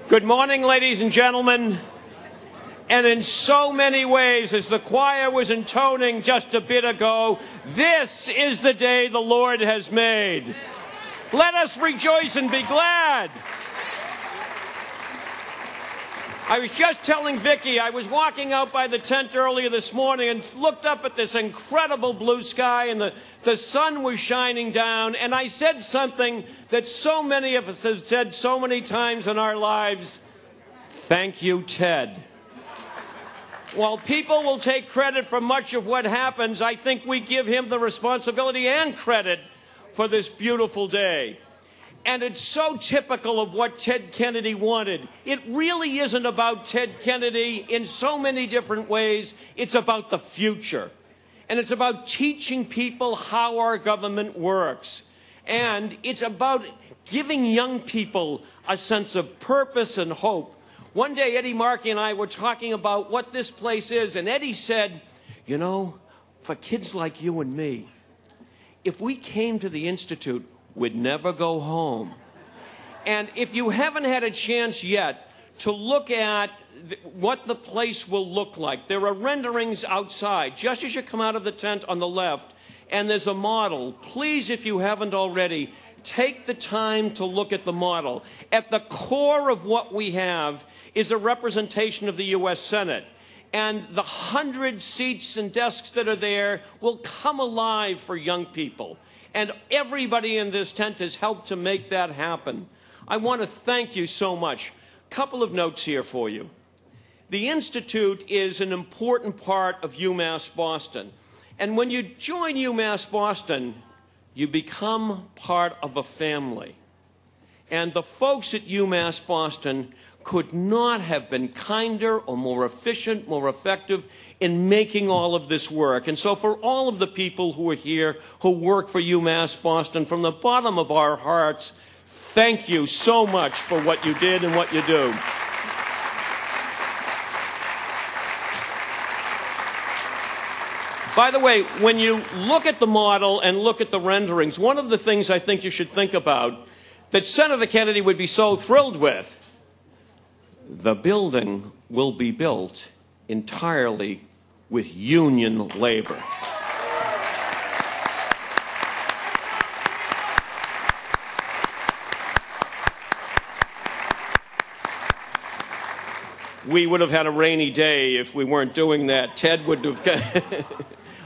Good morning, ladies and gentlemen. And in so many ways, as the choir was intoning just a bit ago, this is the day the Lord has made. Let us rejoice and be glad. I was just telling Vicki, I was walking out by the tent earlier this morning and looked up at this incredible blue sky, and the sun was shining down, and I said something that so many of us have said so many times in our lives: thank you, Ted. While people will take credit for much of what happens, I think we give him the responsibility and credit for this beautiful day. And it's so typical of what Ted Kennedy wanted. It really isn't about Ted Kennedy in so many different ways. It's about the future. And it's about teaching people how our government works. And it's about giving young people a sense of purpose and hope. One day, Eddie Markey and I were talking about what this place is, and Eddie said, you know, for kids like you and me, if we came to the Institute, we'd never go home. And if you haven't had a chance yet to look at what the place will look like, there are renderings outside, just as you come out of the tent on the left, and there's a model. Please, if you haven't already, take the time to look at the model. At the core of what we have is a representation of the U.S. Senate. And the 100 seats and desks that are there will come alive for young people. And everybody in this tent has helped to make that happen. I want to thank you so much. A couple of notes here for you. The Institute is an important part of UMass Boston. And when you join UMass Boston, you become part of a family. And the folks at UMass Boston could not have been kinder or more efficient, more effective in making all of this work. And so for all of the people who are here, who work for UMass Boston, from the bottom of our hearts, thank you so much for what you did and what you do. By the way, when you look at the model and look at the renderings, one of the things I think you should think about that Senator Kennedy would be so thrilled with: the building will be built entirely with union labor. We would have had a rainy day if we weren't doing that. Ted would have...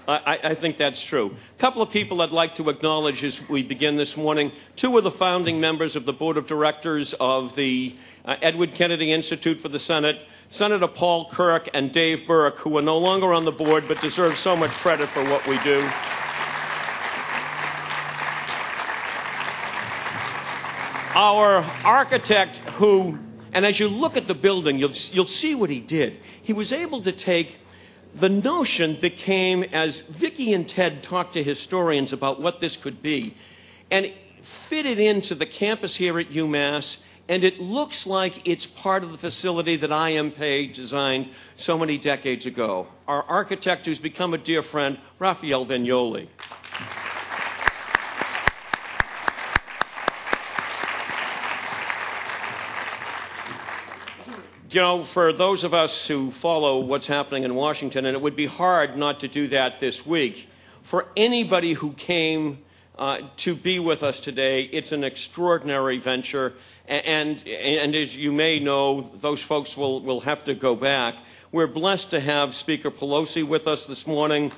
I think that's true. A couple of people I'd like to acknowledge as we begin this morning. Two of the founding members of the board of directors of the Edward Kennedy Institute for the Senate, Senator Paul Kirk and Dave Burke, who are no longer on the board but deserve so much credit for what we do. Our architect who, and as you look at the building, you'll see what he did. He was able to take the notion that came as Vicki and Ted talked to historians about what this could be, and fit it into the campus here at UMass, and it looks like it's part of the facility that IMPay designed so many decades ago. Our architect, who's become a dear friend, Raphael Vignoli. You know, for those of us who follow what's happening in Washington, and it would be hard not to do that this week, for anybody who came to be with us today, it's an extraordinary venture. And as you may know, those folks will have to go back. We're blessed to have Speaker Pelosi with us this morning.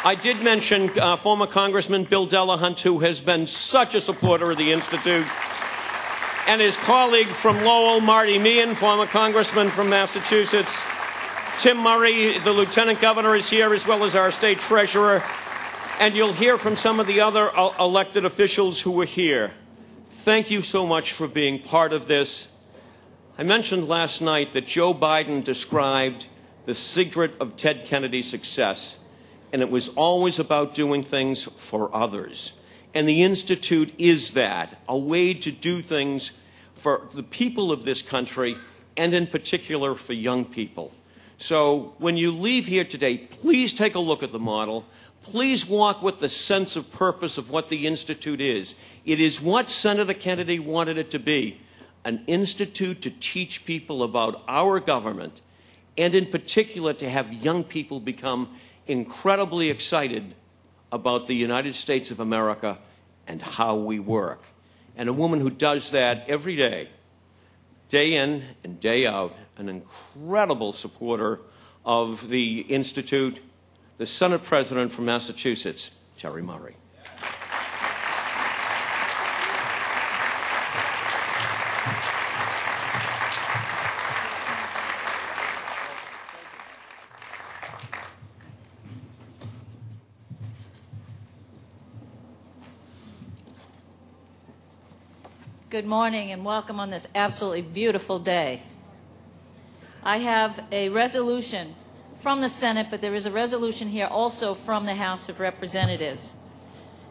I did mention former Congressman Bill Delahunt, who has been such a supporter of the Institute, and his colleague from Lowell, Marty Meehan, former Congressman from Massachusetts. Tim Murray, the Lieutenant Governor, is here, as well as our State Treasurer. And you'll hear from some of the other elected officials who were here. Thank you so much for being part of this. I mentioned last night that Joe Biden described the secret of Ted Kennedy's success. And it was always about doing things for others. And the Institute is that, a way to do things for the people of this country and in particular for young people. So when you leave here today, please take a look at the model. Please walk with the sense of purpose of what the Institute is. It is what Senator Kennedy wanted it to be, an institute to teach people about our government, and in particular to have young people become incredibly excited about the United States of America and how we work. And a woman who does that every day, day in and day out, an incredible supporter of the Institute, the Senate President from Massachusetts, Terry Murray. Good morning and welcome on this absolutely beautiful day. I have a resolution from the Senate, but there is a resolution here also from the House of Representatives,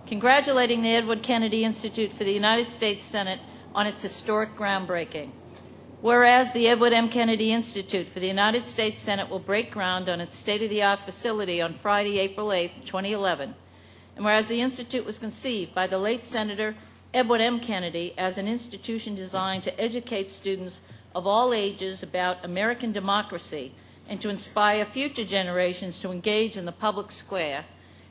congratulating the Edward Kennedy Institute for the United States Senate on its historic groundbreaking. Whereas the Edward M. Kennedy Institute for the United States Senate will break ground on its state-of-the-art facility on Friday, April 8, 2011, and whereas the Institute was conceived by the late Senator Edward M. Kennedy as an institution designed to educate students of all ages about American democracy and to inspire future generations to engage in the public square,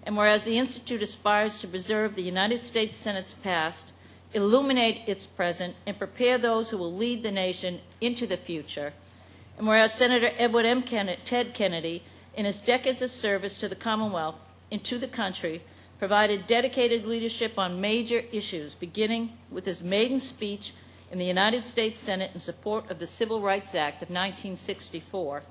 and whereas the Institute aspires to preserve the United States Senate's past, illuminate its present, and prepare those who will lead the nation into the future, and whereas Senator Edward M. Ted Kennedy, in his decades of service to the Commonwealth and to the country, provided dedicated leadership on major issues, beginning with his maiden speech in the United States Senate in support of the Civil Rights Act of 1964.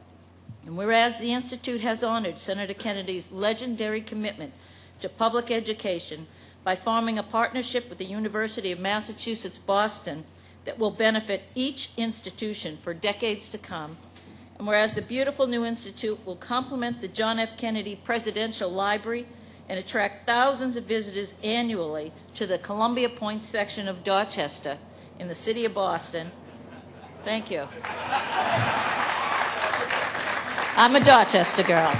And whereas the Institute has honored Senator Kennedy's legendary commitment to public education by forming a partnership with the University of Massachusetts, Boston, that will benefit each institution for decades to come, and whereas the beautiful new institute will complement the John F. Kennedy Presidential Library and attract thousands of visitors annually to the Columbia Point section of Dorchester in the city of Boston. Thank you. I'm a Dorchester girl.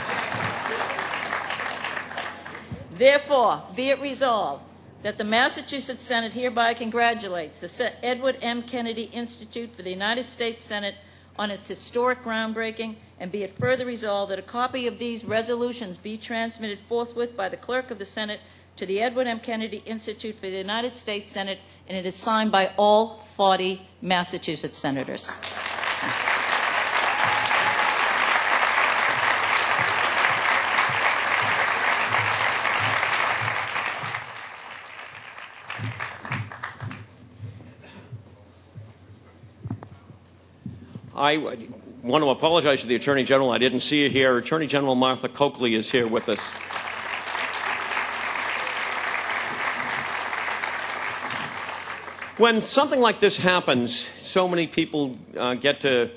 Therefore, be it resolved that the Massachusetts Senate hereby congratulates the Edward M. Kennedy Institute for the United States Senate on its historic groundbreaking, and be it further resolved that a copy of these resolutions be transmitted forthwith by the Clerk of the Senate to the Edward M. Kennedy Institute for the United States Senate, and it is signed by all 40 Massachusetts senators. I want to apologize to the Attorney General. I didn't see you here. Attorney General Martha Coakley is here with us. When something like this happens, so many people get to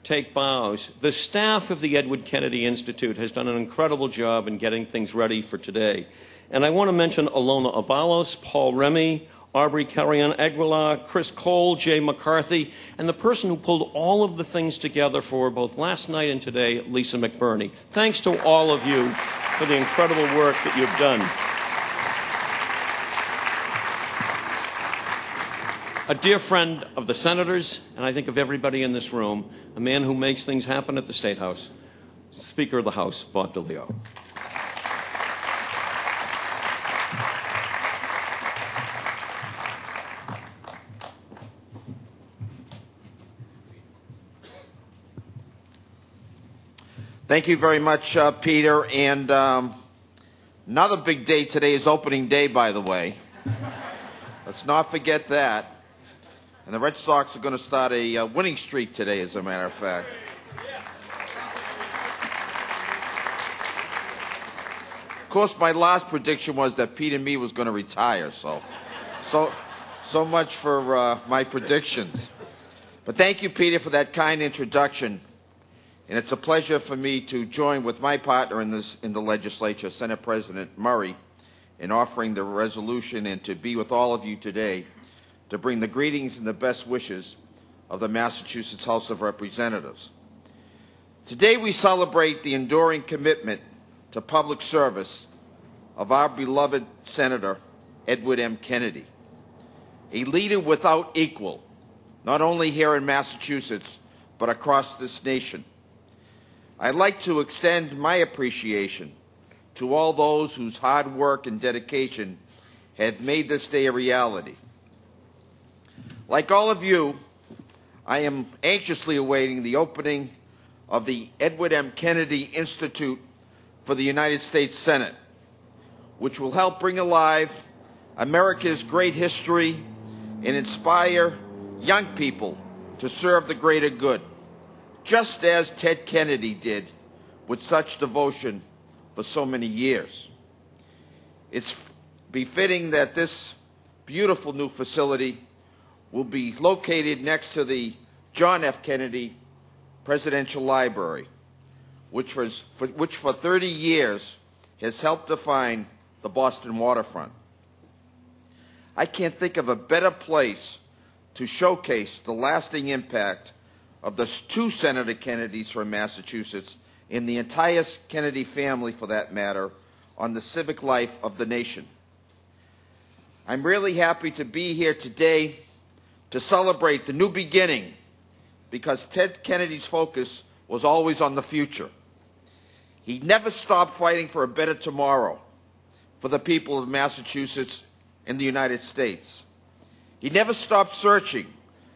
take bows. The staff of the Edward Kennedy Institute has done an incredible job in getting things ready for today. And I want to mention Alona Abalos, Paul Remy, Aubrey Carrion Aguilar, Chris Cole, Jay McCarthy, and the person who pulled all of the things together for both last night and today, Lisa McBurney. Thanks to all of you for the incredible work that you've done. A dear friend of the senators, and I think of everybody in this room, a man who makes things happen at the State House, Speaker of the House, Bob DeLeo. Thank you very much, Peter. And another big day today is opening day, by the way. Let's not forget that. And the Red Sox are going to start a winning streak today, as a matter of fact. Of course, my last prediction was that Pete and me was going to retire. So much for my predictions. But thank you, Peter, for that kind introduction. And it's a pleasure for me to join with my partner in the legislature, Senate President Murray, in offering the resolution and to be with all of you today to bring the greetings and the best wishes of the Massachusetts House of Representatives. Today we celebrate the enduring commitment to public service of our beloved Senator Edward M. Kennedy, a leader without equal, not only here in Massachusetts, but across this nation. I'd like to extend my appreciation to all those whose hard work and dedication have made this day a reality. Like all of you, I am anxiously awaiting the opening of the Edward M. Kennedy Institute for the United States Senate, which will help bring alive America's great history and inspire young people to serve the greater good, just as Ted Kennedy did with such devotion for so many years. It's befitting that this beautiful new facility will be located next to the John F. Kennedy Presidential Library, which for 30 years has helped define the Boston waterfront. I can't think of a better place to showcase the lasting impact of the two Senator Kennedys from Massachusetts and the entire Kennedy family, for that matter, on the civic life of the nation. I'm really happy to be here today to celebrate the new beginning, because Ted Kennedy's focus was always on the future. He never stopped fighting for a better tomorrow for the people of Massachusetts and the United States. He never stopped searching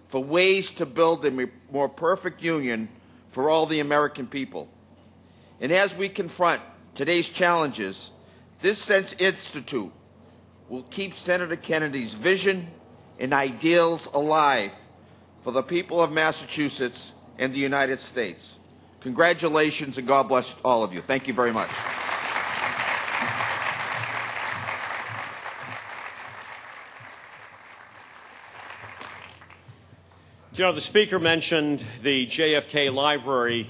for ways to build a more perfect union for all the American people. And as we confront today's challenges, this institute will keep Senator Kennedy's vision and ideals alive for the people of Massachusetts and the United States. Congratulations, and God bless all of you. Thank you very much. You know, the Speaker mentioned the JFK Library.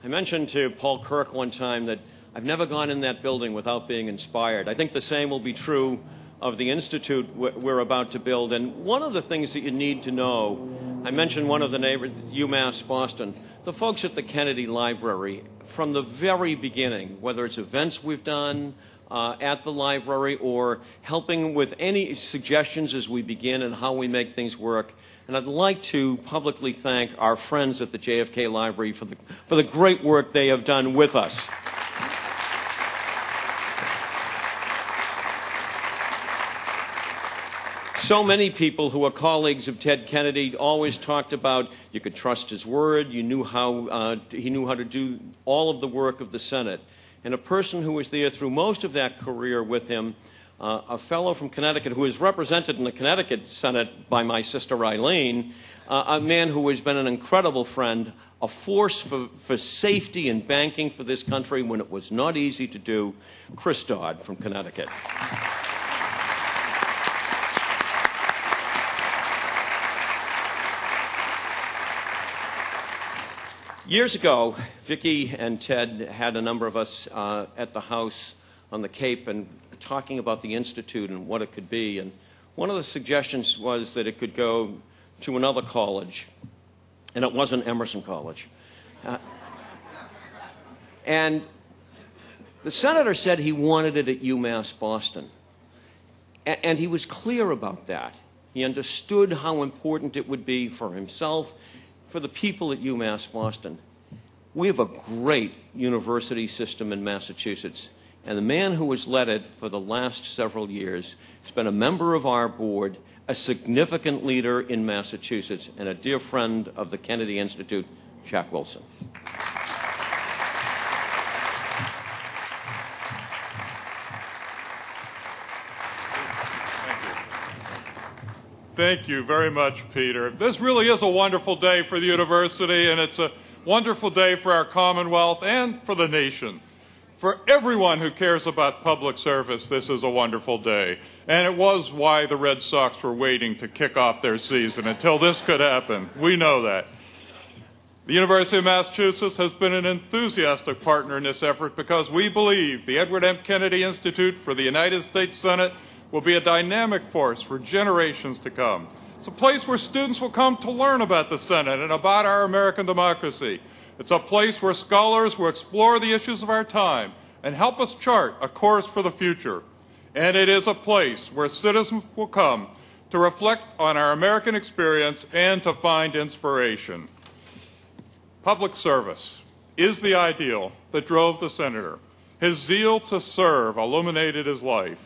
I mentioned to Paul Kirk one time that I've never gone in that building without being inspired. I think the same will be true of the institute we're about to build. And one of the things that you need to know, I mentioned one of the neighbors, UMass Boston, the folks at the Kennedy Library, from the very beginning, whether it's events we've done at the library or helping with any suggestions as we begin and how we make things work. And I'd like to publicly thank our friends at the JFK Library for the great work they have done with us. So many people who are colleagues of Ted Kennedy always talked about you could trust his word, you knew how he knew how to do all of the work of the Senate. And a person who was there through most of that career with him, a fellow from Connecticut who is represented in the Connecticut Senate by my sister Eileen, a man who has been an incredible friend, a force for safety and banking for this country when it was not easy to do, Chris Dodd from Connecticut. Years ago, Vicki and Ted had a number of us at the house on the Cape and talking about the Institute and what it could be. And one of the suggestions was that it could go to another college, and it wasn't Emerson College. And the senator said he wanted it at UMass Boston. And he was clear about that. He understood how important it would be for himself, for the people at UMass Boston. We have a great university system in Massachusetts, and the man who has led it for the last several years has been a member of our board, a significant leader in Massachusetts, and a dear friend of the Kennedy Institute, Jack Wilson. Thank you very much, Peter. This really is a wonderful day for the university, and it's a wonderful day for our Commonwealth and for the nation. For everyone who cares about public service, this is a wonderful day. And it was why the Red Sox were waiting to kick off their season until this could happen. We know that. The University of Massachusetts has been an enthusiastic partner in this effort because we believe the Edward M. Kennedy Institute for the United States Senate will be a dynamic force for generations to come, It's a place where students will come to learn about the Senate and about our American democracy. It's a place where scholars will explore the issues of our time and help us chart a course for the future. And it is a place where citizens will come to reflect on our American experience and to find inspiration. Public service is the ideal that drove the senator. His zeal to serve illuminated his life.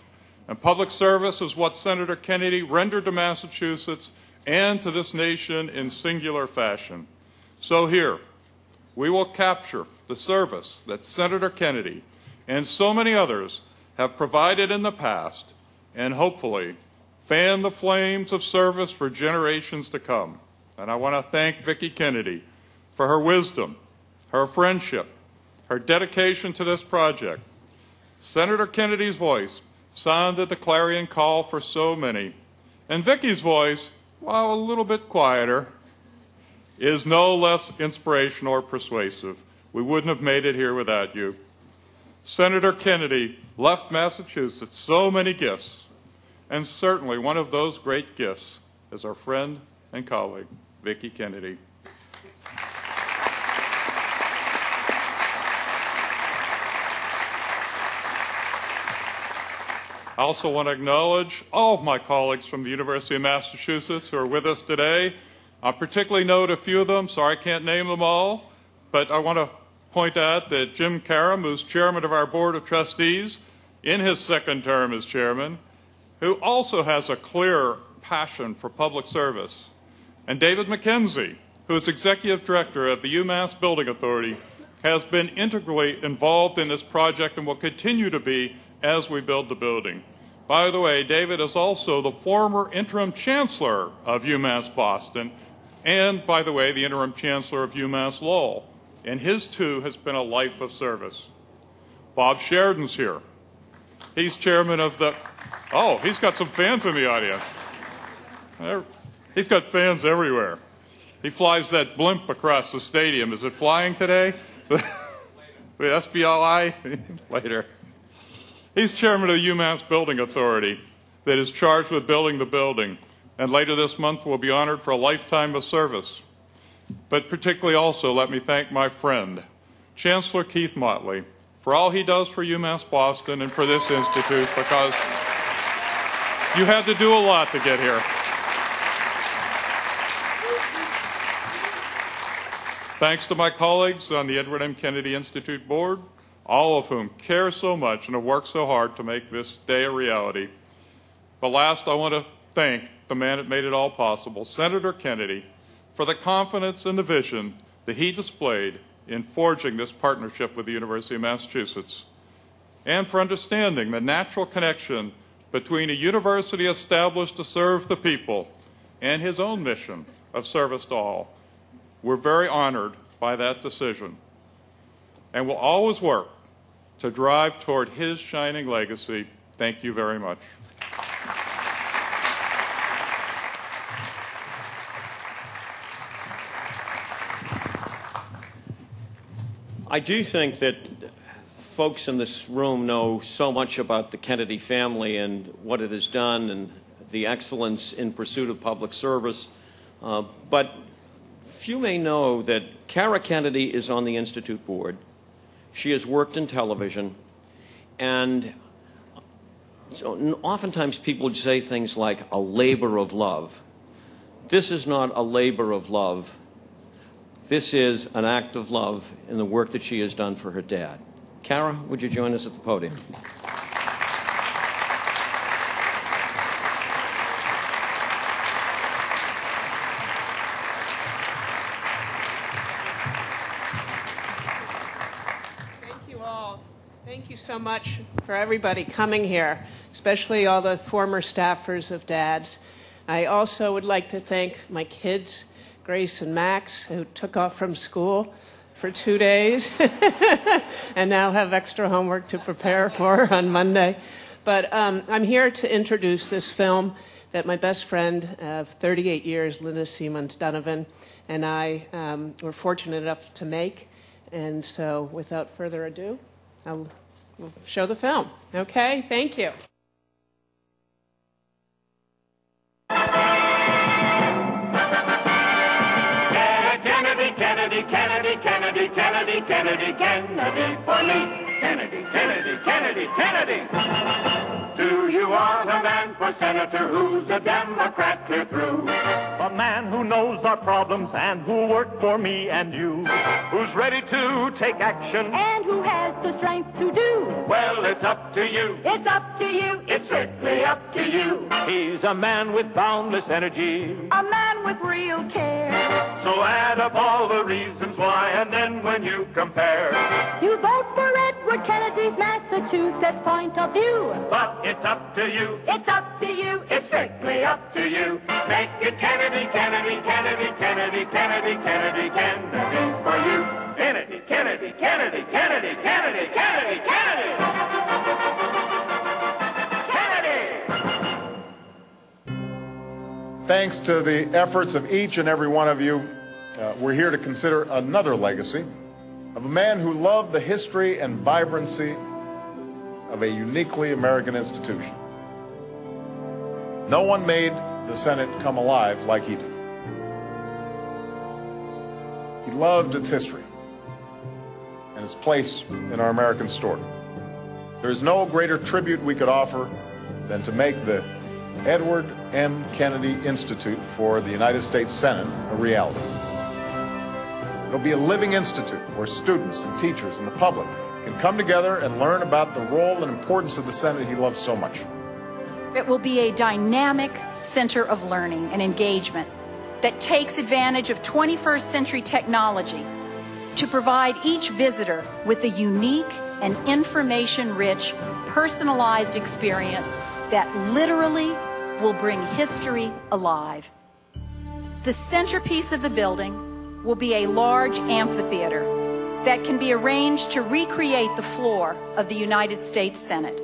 And public service is what Senator Kennedy rendered to Massachusetts and to this nation in singular fashion. So here, we will capture the service that Senator Kennedy and so many others have provided in the past and hopefully fan the flames of service for generations to come. And I want to thank Vicki Kennedy for her wisdom, her friendship, her dedication to this project. Senator Kennedy's voice sounded the clarion call for so many. And Vicki's voice, while a little bit quieter, is no less inspirational or persuasive. We wouldn't have made it here without you. Senator Kennedy left Massachusetts so many gifts, and certainly one of those great gifts is our friend and colleague, Vicki Kennedy. I also want to acknowledge all of my colleagues from the University of Massachusetts who are with us today. I particularly note a few of them, sorry I can't name them all, but I want to point out that Jim Karam, who's chairman of our Board of Trustees, in his second term as chairman, who also has a clear passion for public service, and David McKenzie, who is executive director of the UMass Building Authority, has been integrally involved in this project and will continue to be as we build the building. By the way, David is also the former interim chancellor of UMass Boston, and by the way, the interim chancellor of UMass Lowell. And his too has been a life of service. Bob Sheridan's here. He's chairman of the, oh, he's got some fans in the audience. He's got fans everywhere. He flies that blimp across the stadium. Is it flying today? With SBLI? Later. He's chairman of the UMass Building Authority that is charged with building the building, and later this month will be honored for a lifetime of service. But particularly also, let me thank my friend, Chancellor Keith Motley, for all he does for UMass Boston and for this institute, because you had to do a lot to get here. Thanks to my colleagues on the Edward M. Kennedy Institute Board, all of whom care so much and have worked so hard to make this day a reality. But last, I want to thank the man that made it all possible, Senator Kennedy, for the confidence and the vision that he displayed in forging this partnership with the University of Massachusetts, and for understanding the natural connection between a university established to serve the people and his own mission of service to all. We're very honored by that decision, and will always work to drive toward his shining legacy. Thank you very much. I do think that folks in this room know so much about the Kennedy family and what it has done and the excellence in pursuit of public service, but few may know that Cara Kennedy is on the Institute board. She has worked in television, and so oftentimes people would say things like a labor of love. This is not a labor of love. This is an act of love in the work that she has done for her dad. Cara, would you join us at the podium? Thank you so much for everybody coming here, especially all the former staffers of Dad's. I also would like to thank my kids, Grace and Max, who took off from school for 2 days and now have extra homework to prepare for on Monday. But I'm here to introduce this film that my best friend of 38 years, Linda Siemens Donovan, and I were fortunate enough to make. And so without further ado, we'll show the film. Okay, thank you. Kennedy, Kennedy, Kennedy, Kennedy for me. Kennedy, Kennedy, Kennedy, Kennedy. Do you want a man for senator who's a Democrat clear through? A man who knows our problems and who'll work for me and you. Who's ready to take action and who has the strength to do. Well, it's up to you. It's up to you. It's strictly up to you. He's a man with boundless energy. A man with real care. So add up all the reasons why, and then when you compare, you vote for Edward Kennedy's Massachusetts point of view. But it's up to you. It's up to you. It's strictly up to you. Make it Kennedy, Kennedy, Kennedy, Kennedy, Kennedy, Kennedy, Kennedy for you. Kennedy, Kennedy, Kennedy, Kennedy, Kennedy, Kennedy, Kennedy. Thanks to the efforts of each and every one of you, we're here to consider another legacy of a man who loved the history and vibrancy of a uniquely American institution. No one made the Senate come alive like he did. He loved its history and its place in our American story. There is no greater tribute we could offer than to make the Edward M. Kennedy Institute for the United States Senate a reality. It'll be a living institute where students and teachers and the public can come together and learn about the role and importance of the Senate he loves so much. It will be a dynamic center of learning and engagement that takes advantage of 21st century technology to provide each visitor with a unique and information-rich, personalized experience that literally will bring history alive. The centerpiece of the building will be a large amphitheater that can be arranged to recreate the floor of the United States Senate,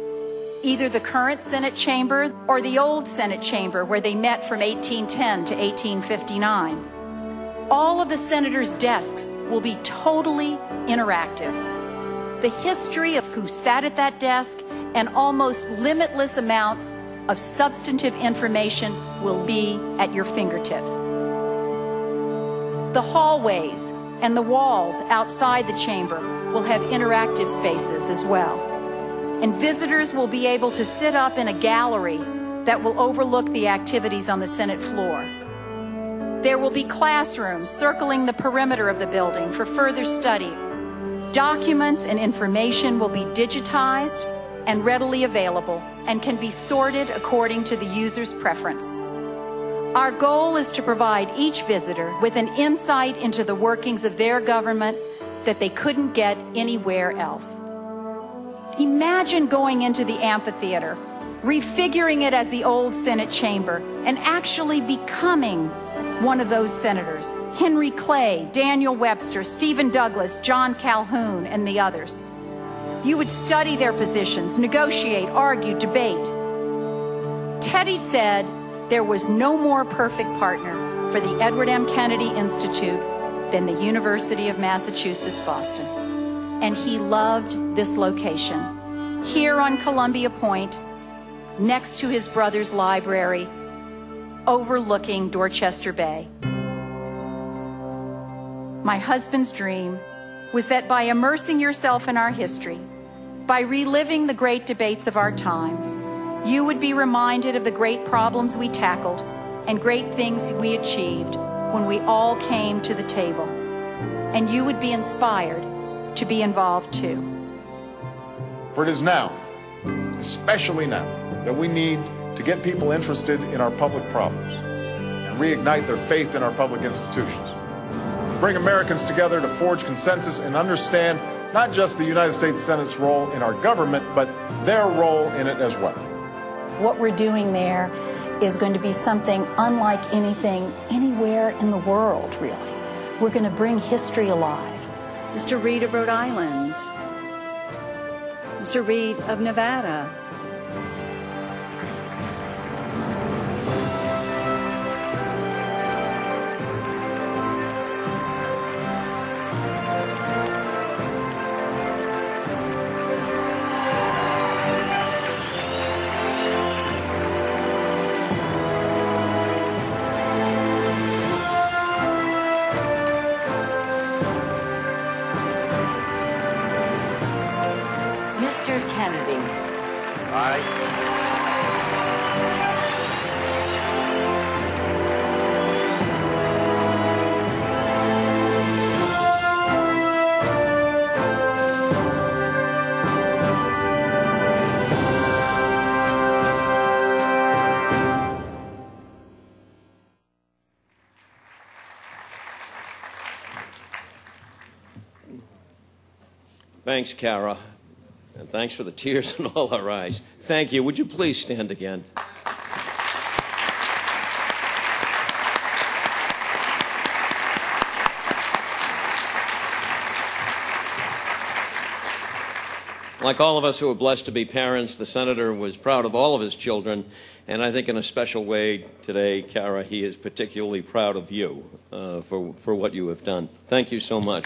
either the current Senate chamber or the old Senate chamber where they met from 1810 to 1859. All of the senators' desks will be totally interactive. The history of who sat at that desk and almost limitless amounts of substantive information will be at your fingertips. The hallways and the walls outside the chamber will have interactive spaces as well. And visitors will be able to sit up in a gallery that will overlook the activities on the Senate floor. There will be classrooms circling the perimeter of the building for further study. Documents and information will be digitized and readily available and can be sorted according to the user's preference. Our goal is to provide each visitor with an insight into the workings of their government that they couldn't get anywhere else. Imagine going into the amphitheater, refiguring it as the old Senate chamber, and actually becoming one of those senators. Henry Clay, Daniel Webster, Stephen Douglas, John Calhoun, and the others. You would study their positions, negotiate, argue, debate. Teddy said there was no more perfect partner for the Edward M. Kennedy Institute than the University of Massachusetts, Boston. And he loved this location, here on Columbia Point, next to his brother's library, overlooking Dorchester Bay. My husband's dream was that by immersing yourself in our history, by reliving the great debates of our time, you would be reminded of the great problems we tackled and great things we achieved when we all came to the table. And you would be inspired to be involved too. For it is now, especially now, that we need to get people interested in our public problems and reignite their faith in our public institutions. Bring Americans together to forge consensus and understand not just the United States Senate's role in our government, but their role in it as well. What we're doing there is going to be something unlike anything anywhere in the world, really. We're going to bring history alive. Mr. Reed of Rhode Island, Mr. Reed of Nevada, Mr. Kennedy. Aye. Thanks, Kara, and thanks for the tears in all our eyes. Thank you. Would you please stand again? Like all of us who are blessed to be parents, the Senator was proud of all of his children, and I think in a special way today, Kara, he is particularly proud of you for what you have done. Thank you so much.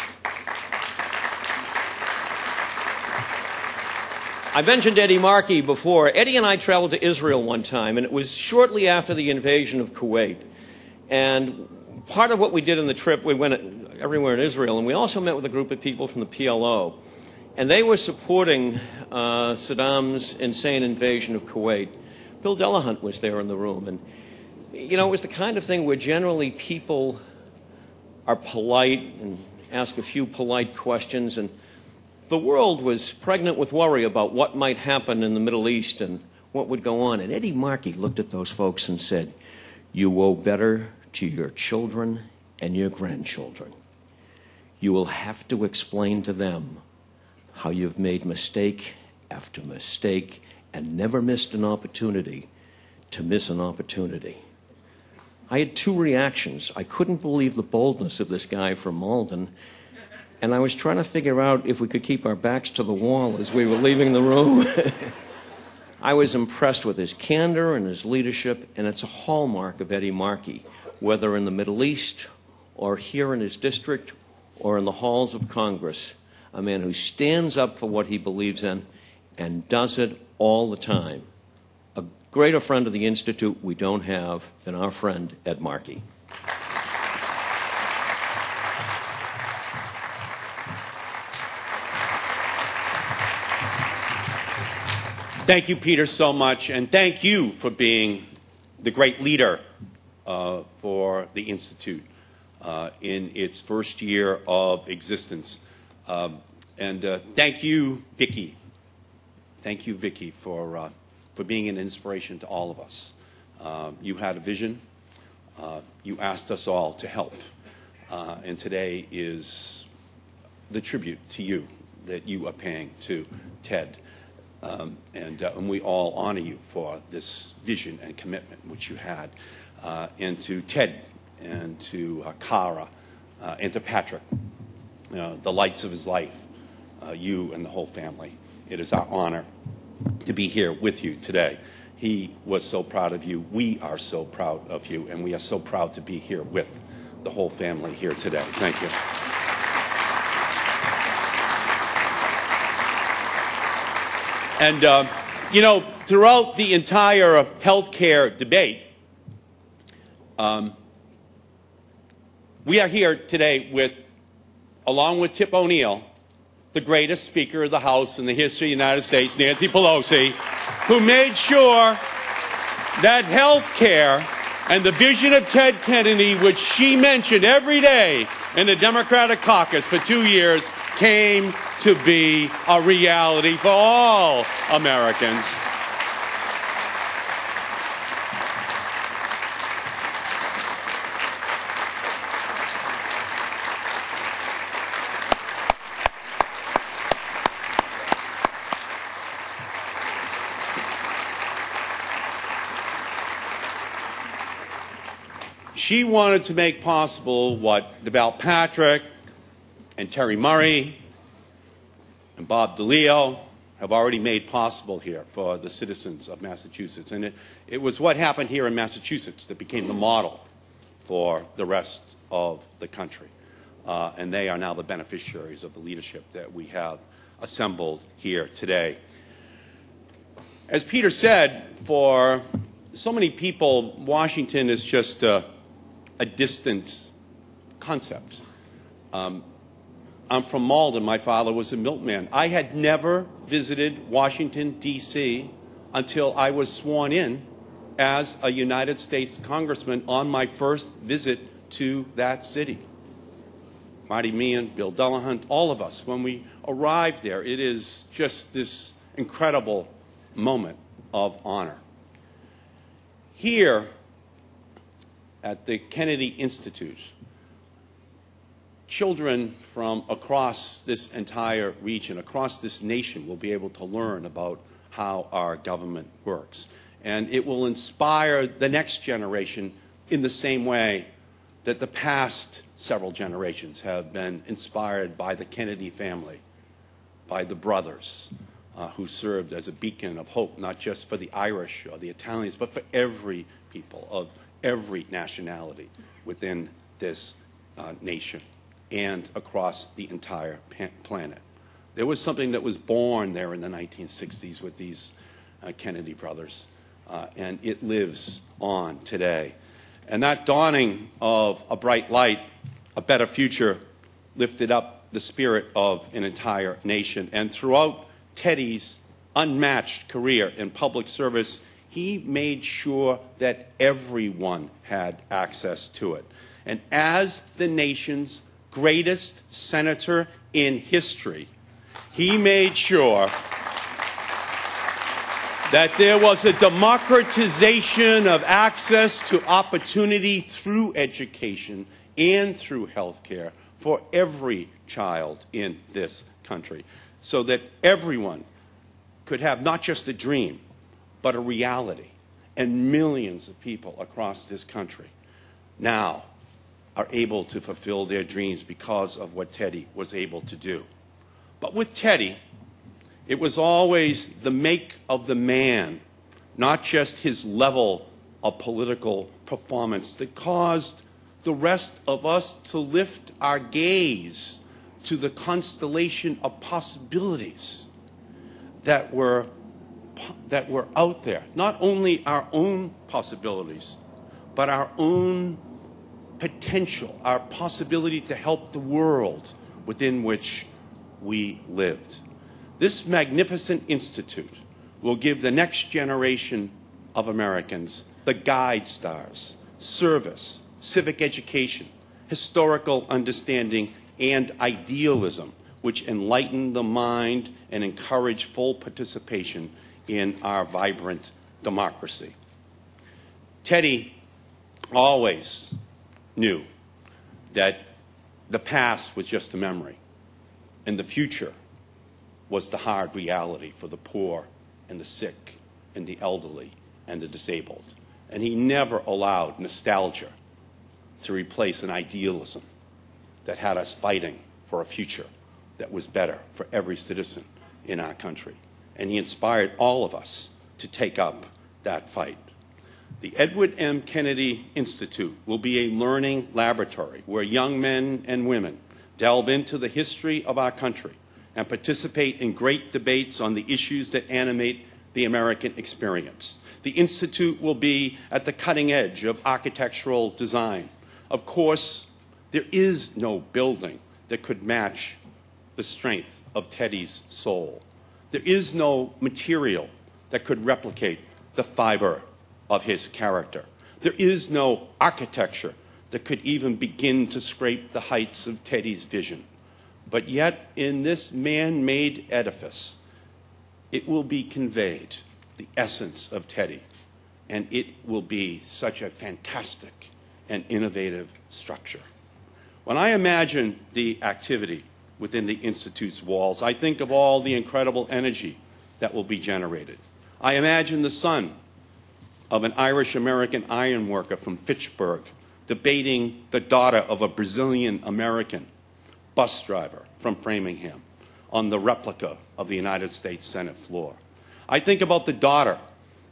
I mentioned Eddie Markey before. Eddie and I traveled to Israel one time, and it was shortly after the invasion of Kuwait. And part of what we did on the trip, we went everywhere in Israel, and we also met with a group of people from the PLO. And they were supporting Saddam's insane invasion of Kuwait. Bill Delahunt was there in the room. And, you know, it was the kind of thing where generally people are polite and ask a few polite questions, and the world was pregnant with worry about what might happen in the Middle East and what would go on. And Eddie Markey looked at those folks and said, "You owe better to your children and your grandchildren. You will have to explain to them how you've made mistake after mistake and never missed an opportunity to miss an opportunity." I had two reactions. I couldn't believe the boldness of this guy from Malden, and I was trying to figure out if we could keep our backs to the wall as we were leaving the room. I was impressed with his candor and his leadership, and it's a hallmark of Eddie Markey, whether in the Middle East or here in his district or in the halls of Congress, a man who stands up for what he believes in and does it all the time. A greater friend of the Institute we don't have than our friend Ed Markey. Thank you, Peter, so much, and thank you for being the great leader for the Institute in its first year of existence. And thank you, Vicki. Thank you, Vicki, for being an inspiration to all of us. You had a vision. You asked us all to help. And today is the tribute to you that you are paying to Ted. And we all honor you for this vision and commitment which you had, and to Ted and to Kara and to Patrick, the lights of his life, you and the whole family. It is our honor to be here with you today. He was so proud of you. We are so proud of you, and we are so proud to be here with the whole family here today. Thank you. And, you know, throughout the entire health care debate, we are here today with, along with Tip O'Neill, the greatest Speaker of the House in the history of the United States, Nancy Pelosi, who made sure that health care and the vision of Ted Kennedy, which she mentioned every day in the Democratic caucus for 2 years, came to be a reality for all Americans. She wanted to make possible what DeVal Patrick and Terry Murray and Bob DeLeo have already made possible here for the citizens of Massachusetts. And it was what happened here in Massachusetts that became the model for the rest of the country. And they are now the beneficiaries of the leadership that we have assembled here today. As Peter said, for so many people, Washington is just a distant concept. I'm from Malden. My father was a milkman. I had never visited Washington, D.C. until I was sworn in as a United States congressman on my first visit to that city. Marty Meehan, Bill Delahunt, all of us, when we arrived there, it is just this incredible moment of honor. Here at the Kennedy Institute, children from across this entire region, across this nation, will be able to learn about how our government works. And it will inspire the next generation in the same way that the past several generations have been inspired by the Kennedy family, by the brothers who served as a beacon of hope, not just for the Irish or the Italians, but for every people of every nationality within this nation and across the entire planet. There was something that was born there in the 1960s with these Kennedy brothers, and it lives on today. And that dawning of a bright light, a better future, lifted up the spirit of an entire nation. And throughout Teddy's unmatched career in public service, he made sure that everyone had access to it. And as the nation's greatest senator in history, he made sure that there was a democratization of access to opportunity through education and through health care for every child in this country, so that everyone could have not just a dream, but a reality. And millions of people across this country now are able to fulfill their dreams because of what Teddy was able to do. But with Teddy, it was always the make of the man, not just his level of political performance, that caused the rest of us to lift our gaze to the constellation of possibilities that were out there. Not only our own possibilities, but our own potential, our possibility to help the world within which we lived. This magnificent institute will give the next generation of Americans the guide stars, service, civic education, historical understanding, and idealism, which enlighten the mind and encourage full participation in our vibrant democracy. Teddy always knew that the past was just a memory, and the future was the hard reality for the poor and the sick and the elderly and the disabled. And he never allowed nostalgia to replace an idealism that had us fighting for a future that was better for every citizen in our country. And he inspired all of us to take up that fight. The Edward M. Kennedy Institute will be a learning laboratory where young men and women delve into the history of our country and participate in great debates on the issues that animate the American experience. The Institute will be at the cutting edge of architectural design. Of course, there is no building that could match the strength of Teddy's soul. There is no material that could replicate the fiber of his character. There is no architecture that could even begin to scrape the heights of Teddy's vision. But yet, in this man-made edifice, it will be conveyed the essence of Teddy, and it will be such a fantastic and innovative structure. When I imagine the activity within the Institute's walls, I think of all the incredible energy that will be generated. I imagine the son of an Irish-American ironworker from Fitchburg debating the daughter of a Brazilian-American bus driver from Framingham on the replica of the United States Senate floor. I think about the daughter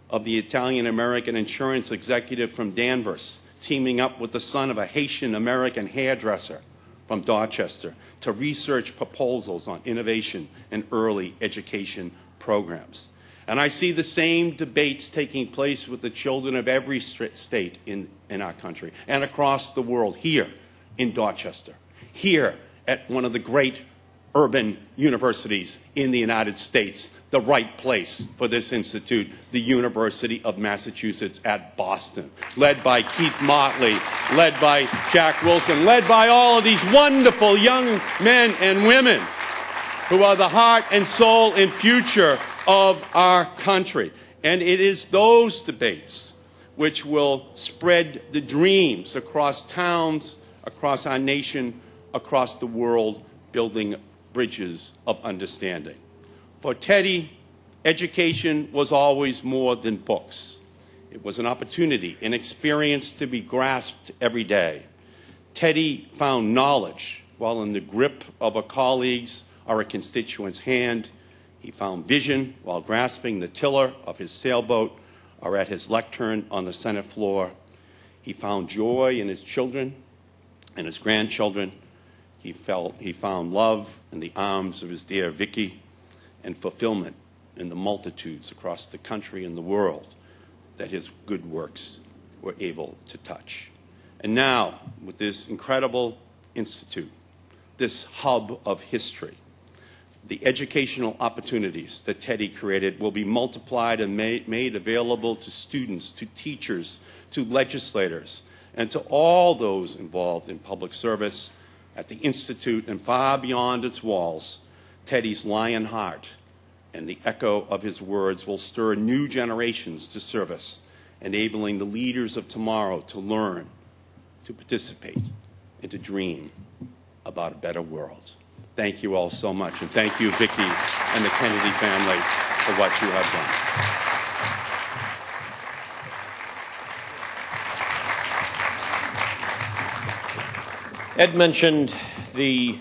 of the Italian-American insurance executive from Danvers teaming up with the son of a Haitian-American hairdresser from Dorchester to research proposals on innovation and early education programs. And I see the same debates taking place with the children of every state in our country and across the world, here in Dorchester, here at one of the great urban universities in the United States, the right place for this institute, the University of Massachusetts at Boston, led by Keith Motley, led by Jack Wilson, led by all of these wonderful young men and women who are the heart and soul and future of our country. And it is those debates which will spread the dreams across towns, across our nation, across the world, building bridges of understanding. For Teddy, education was always more than books. It was an opportunity, an experience to be grasped every day. Teddy found knowledge while in the grip of a colleague's or a constituent's hand. He found vision while grasping the tiller of his sailboat or at his lectern on the Senate floor. He found joy in his children and his grandchildren. He found love in the arms of his dear Vicki and fulfillment in the multitudes across the country and the world that his good works were able to touch. And now, with this incredible institute, this hub of history, the educational opportunities that Teddy created will be multiplied and made available to students, to teachers, to legislators, and to all those involved in public service at the Institute and far beyond its walls. Teddy's lion heart and the echo of his words will stir new generations to service, enabling the leaders of tomorrow to learn, to participate, and to dream about a better world. Thank you all so much, and thank you, Vicki and the Kennedy family, for what you have done. Ed mentioned the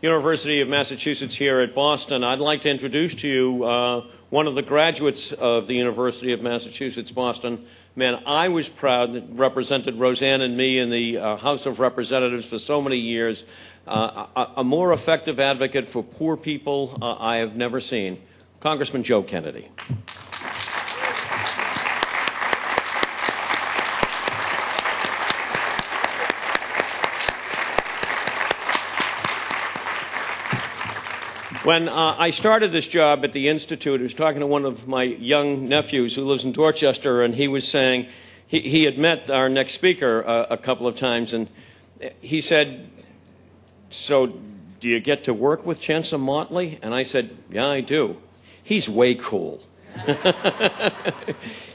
University of Massachusetts here at Boston. I'd like to introduce to you one of the graduates of the University of Massachusetts Boston. Man, I was proud that represented Roseanne and me in the House of Representatives for so many years. A more effective advocate for poor people I have never seen. Congressman Joe Kennedy. When I started this job at the Institute, I was talking to one of my young nephews who lives in Dorchester, and he was saying he had met our next speaker a couple of times, and he said, "So do you get to work with Chancellor Motley?" And I said, "Yeah, I do. He's way cool."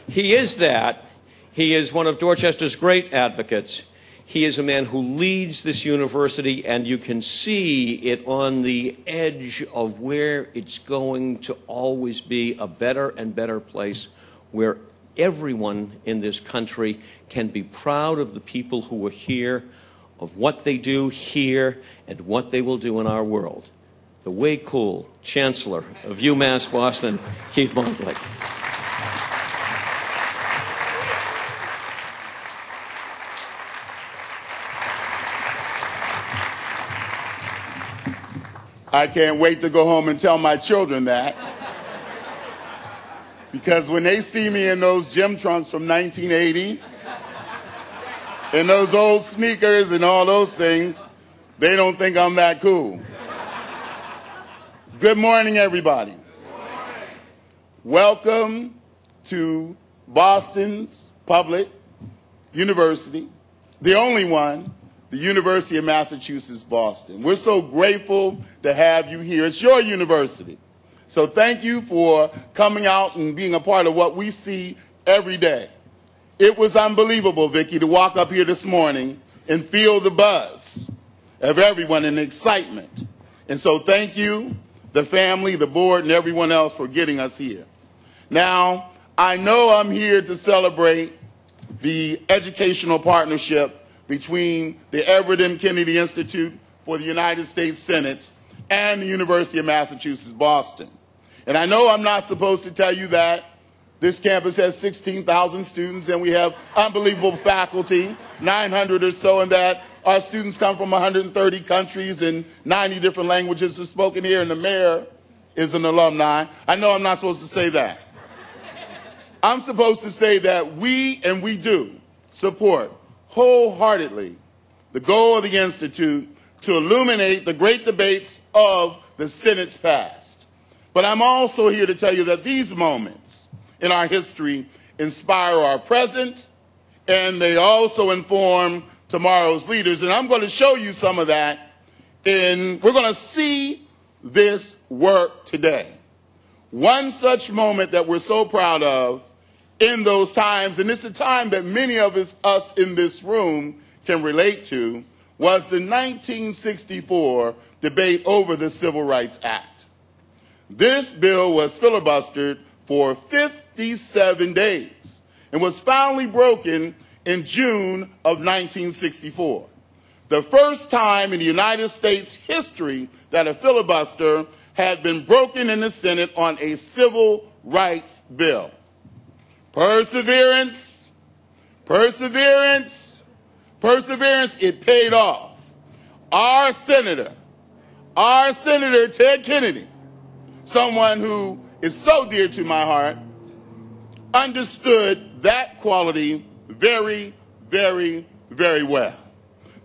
He is that. He is one of Dorchester's great advocates. He is a man who leads this university, and you can see it on the edge of where it's going to always be a better and better place, where everyone in this country can be proud of the people who are here, of what they do here, and what they will do in our world. The way cool Chancellor of UMass Boston, Keith Motley. I can't wait to go home and tell my children that. Because when they see me in those gym trunks from 1980, and those old sneakers and all those things, they don't think I'm that cool. Good morning, everybody. Welcome to Boston's public university, the only one, the University of Massachusetts, Boston. We're so grateful to have you here. It's your university. So thank you for coming out and being a part of what we see every day. It was unbelievable, Vicki, to walk up here this morning and feel the buzz of everyone and the excitement. And so thank you, the family, the board, and everyone else for getting us here. Now, I know I'm here to celebrate the educational partnership between the Edward M. Kennedy Institute for the United States Senate and the University of Massachusetts, Boston. And I know I'm not supposed to tell you that this campus has 16,000 students and we have unbelievable faculty, 900 or so, and that our students come from 130 countries and 90 different languages are spoken here, and the mayor is an alumni. I know I'm not supposed to say that. I'm supposed to say that we do support wholeheartedly the goal of the Institute to illuminate the great debates of the Senate's past. But I'm also here to tell you that these moments in our history inspire our present, and they also inform tomorrow's leaders. And I'm going to show you some of that, and we're going to see this work today. One such moment that we're so proud of in those times, and it's a time that many of us in this room can relate to, was the 1964 debate over the Civil Rights Act. This bill was filibustered for 57 days and was finally broken in June of 1964. The first time in the United States history that a filibuster had been broken in the Senate on a civil rights bill. Perseverance, perseverance, perseverance, it paid off. Our Senator Ted Kennedy, someone who is so dear to my heart, understood that quality very, very, very well.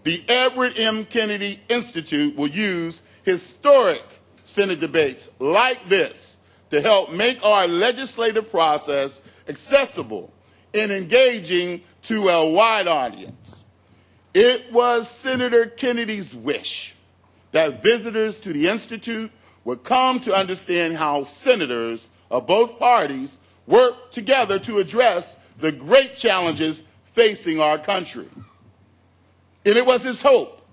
The Edward M. Kennedy Institute will use historic Senate debates like this to help make our legislative process accessible and engaging to a wide audience. It was Senator Kennedy's wish that visitors to the Institute would come to understand how senators of both parties work together to address the great challenges facing our country. And it was his hope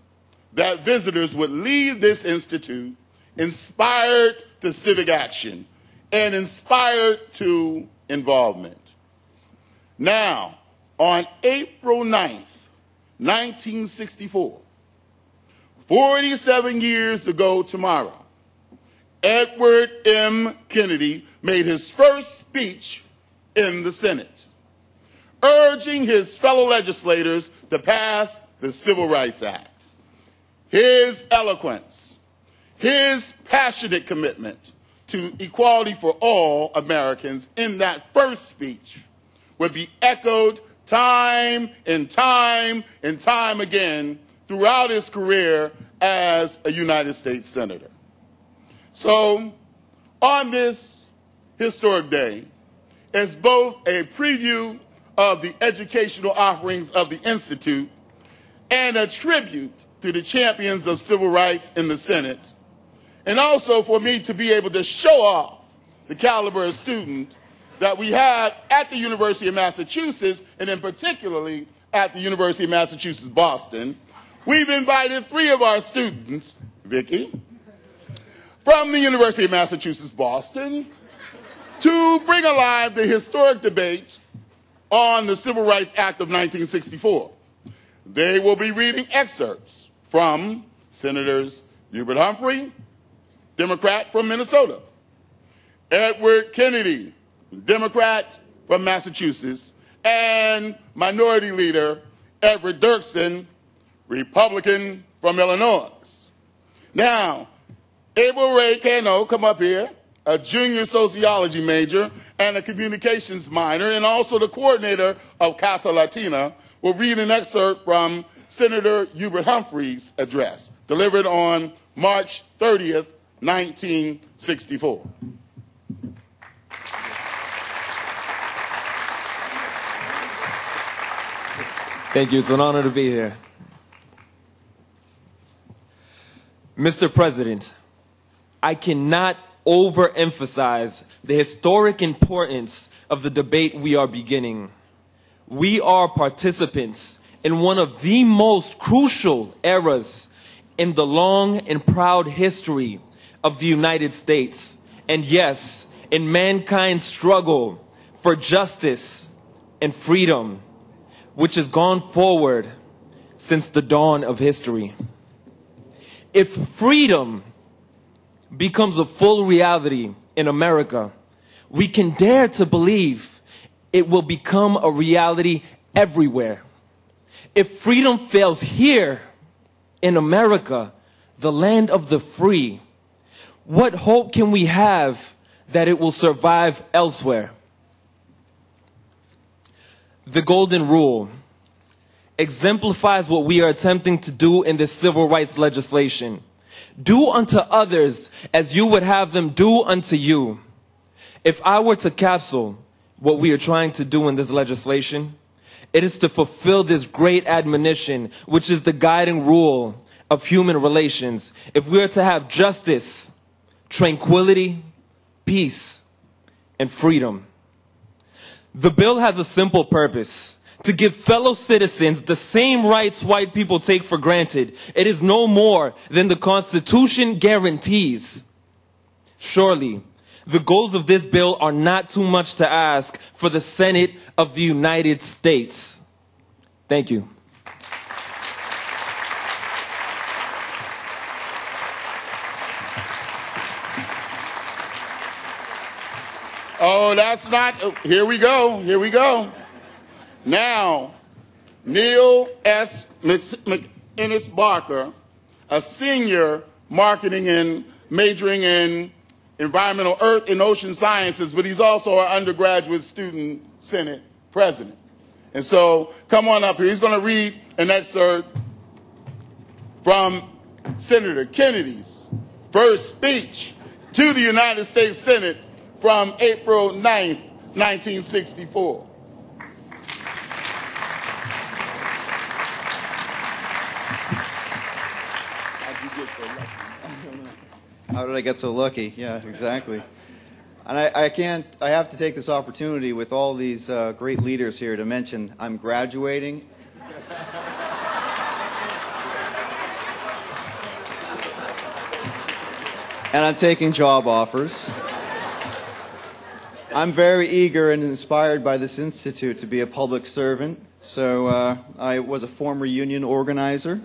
that visitors would leave this institute inspired to civic action and inspired to involvement. Now, on April 9th, 1964, 47 years ago tomorrow, Edward M. Kennedy made his first speech in the Senate, urging his fellow legislators to pass the Civil Rights Act. His eloquence, his passionate commitment to equality for all Americans in that first speech would be echoed time and time and time again throughout his career as a United States Senator. So, on this historic day, as both a preview of the educational offerings of the Institute and a tribute to the champions of civil rights in the Senate, and also for me to be able to show off the caliber of student that we have at the University of Massachusetts, and in particularly at the University of Massachusetts, Boston, we've invited 3 of our students, Vicki, from the University of Massachusetts, Boston, to bring alive the historic debate on the Civil Rights Act of 1964. They will be reading excerpts from Senators Hubert Humphrey, Democrat from Minnesota, Edward Kennedy, Democrat from Massachusetts, and Minority Leader Everett Dirksen, Republican from Illinois. Now, Abel Ray Cano, come up here, a junior sociology major and a communications minor, and also the coordinator of Casa Latina, will read an excerpt from Senator Hubert Humphrey's address, delivered on March 30th, 1964. Thank you. It's an honor to be here. Mr. President, I cannot overemphasize the historic importance of the debate we are beginning. We are participants in one of the most crucial eras in the long and proud history of the United States, and yes, in mankind's struggle for justice and freedom, which has gone forward since the dawn of history. If freedom becomes a full reality in America, we can dare to believe it will become a reality everywhere. If freedom fails here in America, the land of the free, what hope can we have that it will survive elsewhere? The golden rule. exemplifies what we are attempting to do in this civil rights legislation. Do unto others as you would have them do unto you. If I were to capsule what we are trying to do in this legislation, it is to fulfill this great admonition, which is the guiding rule of human relations. If we are to have justice, tranquility, peace, and freedom. The bill has a simple purpose: to give fellow citizens the same rights white people take for granted. It is no more than the Constitution guarantees. Surely, the goals of this bill are not too much to ask for the Senate of the United States. Thank you. Oh, that's not, here we go, here we go. Now, Neil S. McInnes Barker, a senior marketing and majoring in environmental earth and ocean sciences, but he's also an undergraduate student senate president. And so, come on up here. He's going to read an excerpt from Senator Kennedy's first speech to the United States Senate from April 9th, 1964. How did I get so lucky? Yeah, exactly. And I have to take this opportunity with all these great leaders here to mention I'm graduating. And I'm taking job offers. I'm very eager and inspired by this institute to be a public servant. So I was a former union organizer.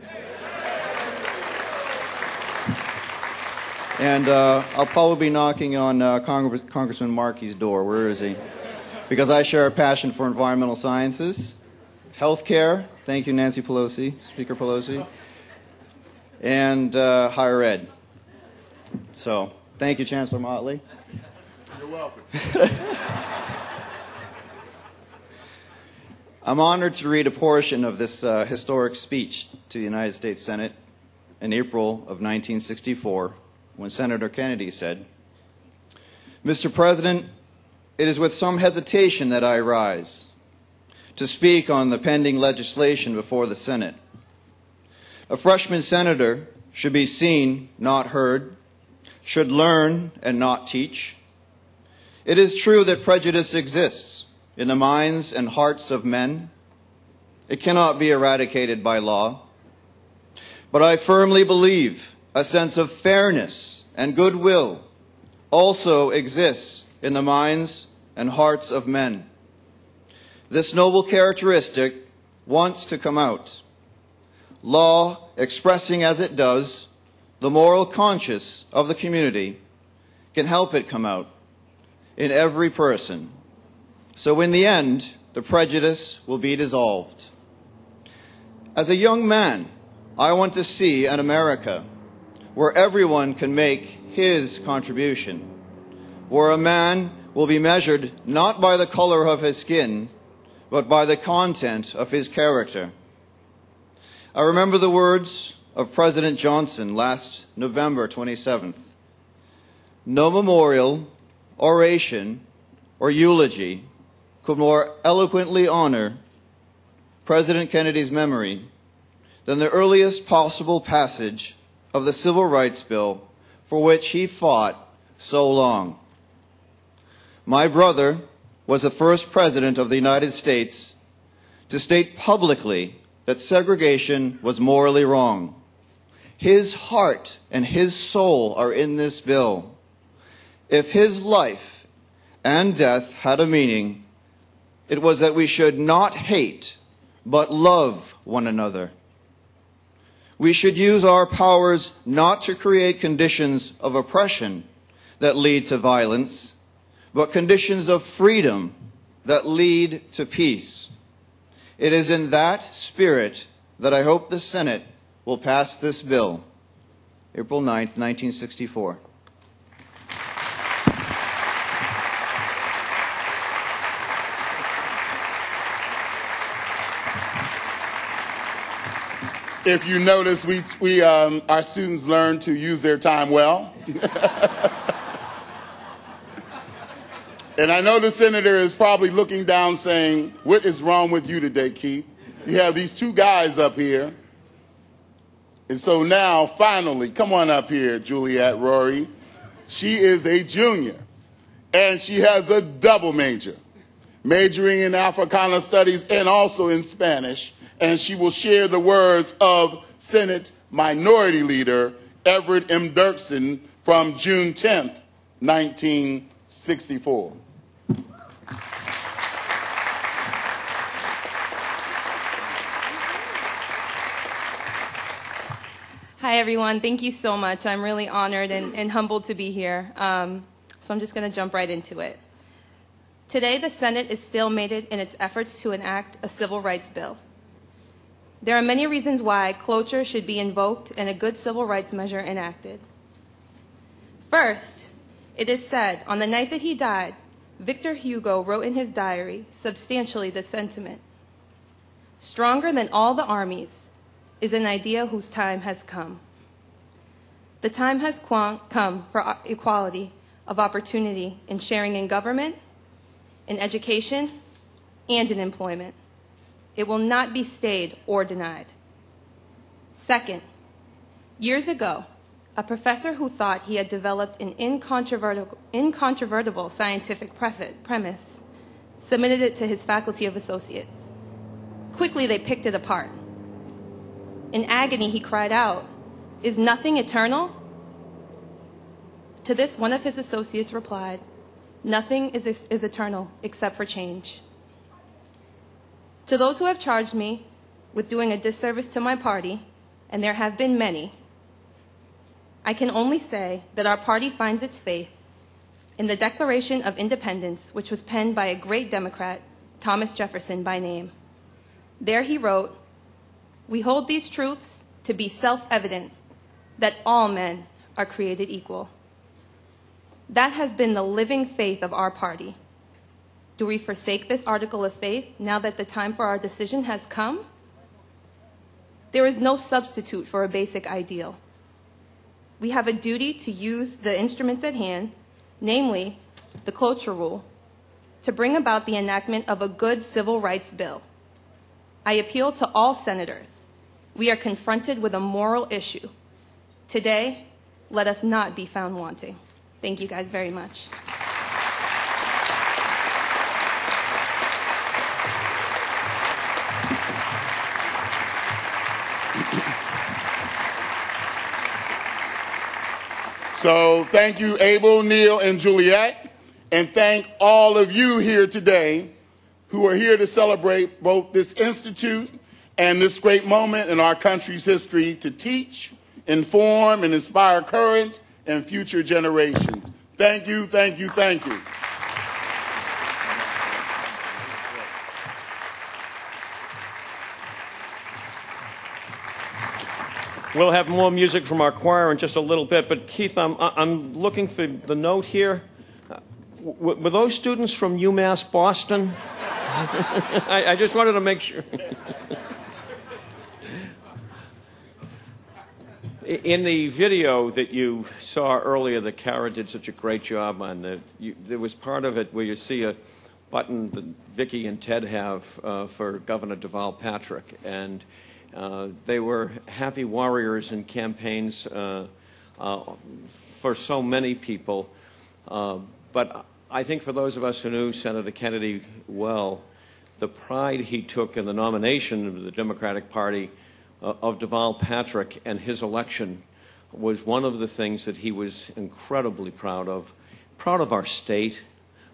And I'll probably be knocking on Congressman Markey's door. Where is he? Because I share a passion for environmental sciences, healthcare. Thank you, Nancy Pelosi, Speaker Pelosi. And higher ed. So, thank you, Chancellor Motley. You're welcome. I'm honored to read a portion of this historic speech to the United States Senate in April of 1964, when Senator Kennedy said, "Mr. President, it is with some hesitation that I rise to speak on the pending legislation before the Senate. A freshman senator should be seen, not heard, should learn and not teach. It is true that prejudice exists in the minds and hearts of men. It cannot be eradicated by law. But I firmly believe a sense of fairness and goodwill also exists in the minds and hearts of men. This noble characteristic wants to come out. Law, expressing as it does the moral conscience of the community, can help it come out in every person. So in the end, the prejudice will be dissolved. As a young man, I want to see an America where everyone can make his contribution, where a man will be measured not by the color of his skin, but by the content of his character. I remember the words of President Johnson last November 27th. No memorial, oration, or eulogy could more eloquently honor President Kennedy's memory than the earliest possible passage of the Civil Rights Bill for which he fought so long. My brother was the first president of the United States to state publicly that segregation was morally wrong. His heart and his soul are in this bill. If his life and death had a meaning, it was that we should not hate, but love one another. We should use our powers not to create conditions of oppression that lead to violence, but conditions of freedom that lead to peace. It is in that spirit that I hope the Senate will pass this bill. April 9th, 1964. If you notice, our students learn to use their time well. And I know the senator is probably looking down saying, what is wrong with you today, Keith? You have these two guys up here. And so now, finally, come on up here, Juliet Rory. She is a junior, and she has a double major, majoring in Africana Studies and also in Spanish. And she will share the words of Senate Minority Leader Everett M. Dirksen from June 10th, 1964. Hi, everyone. Thank you so much. I'm really honored and humbled to be here. So I'm just going to jump right into it. Today, the Senate is stalemated in its efforts to enact a civil rights bill. There are many reasons why cloture should be invoked and a good civil rights measure enacted. First, it is said on the night that he died, Victor Hugo wrote in his diary substantially this sentiment. Stronger than all the armies is an idea whose time has come. The time has come for equality of opportunity in sharing in government, in education, and in employment. It will not be stayed or denied. Second, years ago, a professor who thought he had developed an incontrovertible scientific premise submitted it to his faculty of associates. Quickly, they picked it apart. In agony, he cried out, "Is nothing eternal?" To this, one of his associates replied, "Nothing is eternal except for change." To those who have charged me with doing a disservice to my party, and there have been many, I can only say that our party finds its faith in the Declaration of Independence, which was penned by a great Democrat, Thomas Jefferson by name. There he wrote, "We hold these truths to be self-evident, that all men are created equal." That has been the living faith of our party. Do we forsake this article of faith now that the time for our decision has come? There is no substitute for a basic ideal. We have a duty to use the instruments at hand, namely the cloture rule, to bring about the enactment of a good civil rights bill. I appeal to all senators. We are confronted with a moral issue. Today, let us not be found wanting. Thank you guys very much. So thank you, Abel, Neil, and Juliet, and thank all of you here today who are here to celebrate both this institute and this great moment in our country's history to teach, inform, and inspire current and future generations. Thank you, thank you, thank you. We'll have more music from our choir in just a little bit, but Keith, I'm looking for the note here. Were those students from UMass Boston? I just wanted to make sure. In the video that you saw earlier that Kara did such a great job on, there was part of it where you see a button that Vicki and Ted have for Governor Deval Patrick, and they were happy warriors in campaigns for so many people. But I think for those of us who knew Senator Kennedy well, the pride he took in the nomination of the Democratic Party of Deval Patrick and his election was one of the things that he was incredibly proud of our state,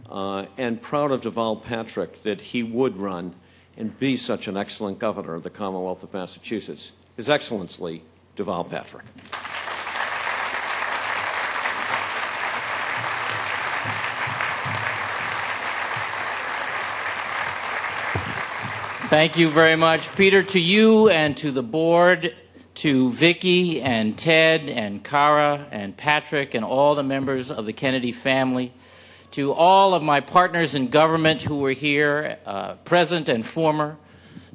and proud of Deval Patrick that he would run and be such an excellent governor of the Commonwealth of Massachusetts. His Excellency, Deval Patrick. Thank you very much, Peter, to you and to the board, to Vicki and Ted and Kara and Patrick and all the members of the Kennedy family, to all of my partners in government who were here, present and former,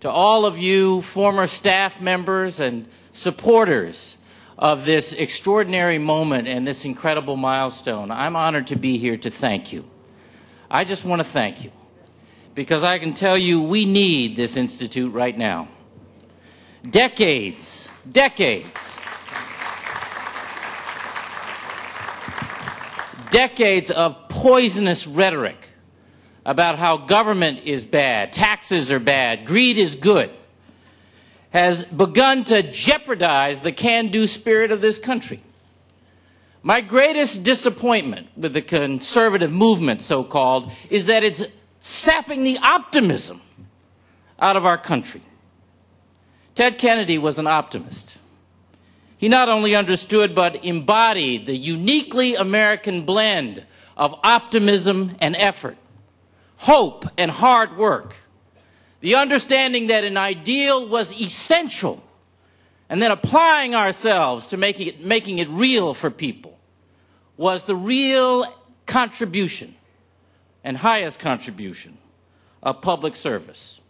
to all of you former staff members and supporters of this extraordinary moment and this incredible milestone, I'm honored to be here to thank you. I just want to thank you, because I can tell you we need this institute right now. Decades of poisonous rhetoric about how government is bad, taxes are bad, greed is good, has begun to jeopardize the can-do spirit of this country. My greatest disappointment with the conservative movement, so-called, is that it's sapping the optimism out of our country. Ted Kennedy was an optimist. He not only understood but embodied the uniquely American blend of optimism and effort, hope and hard work, the understanding that an ideal was essential, and then applying ourselves to making it real for people was the real contribution and highest contribution of public service.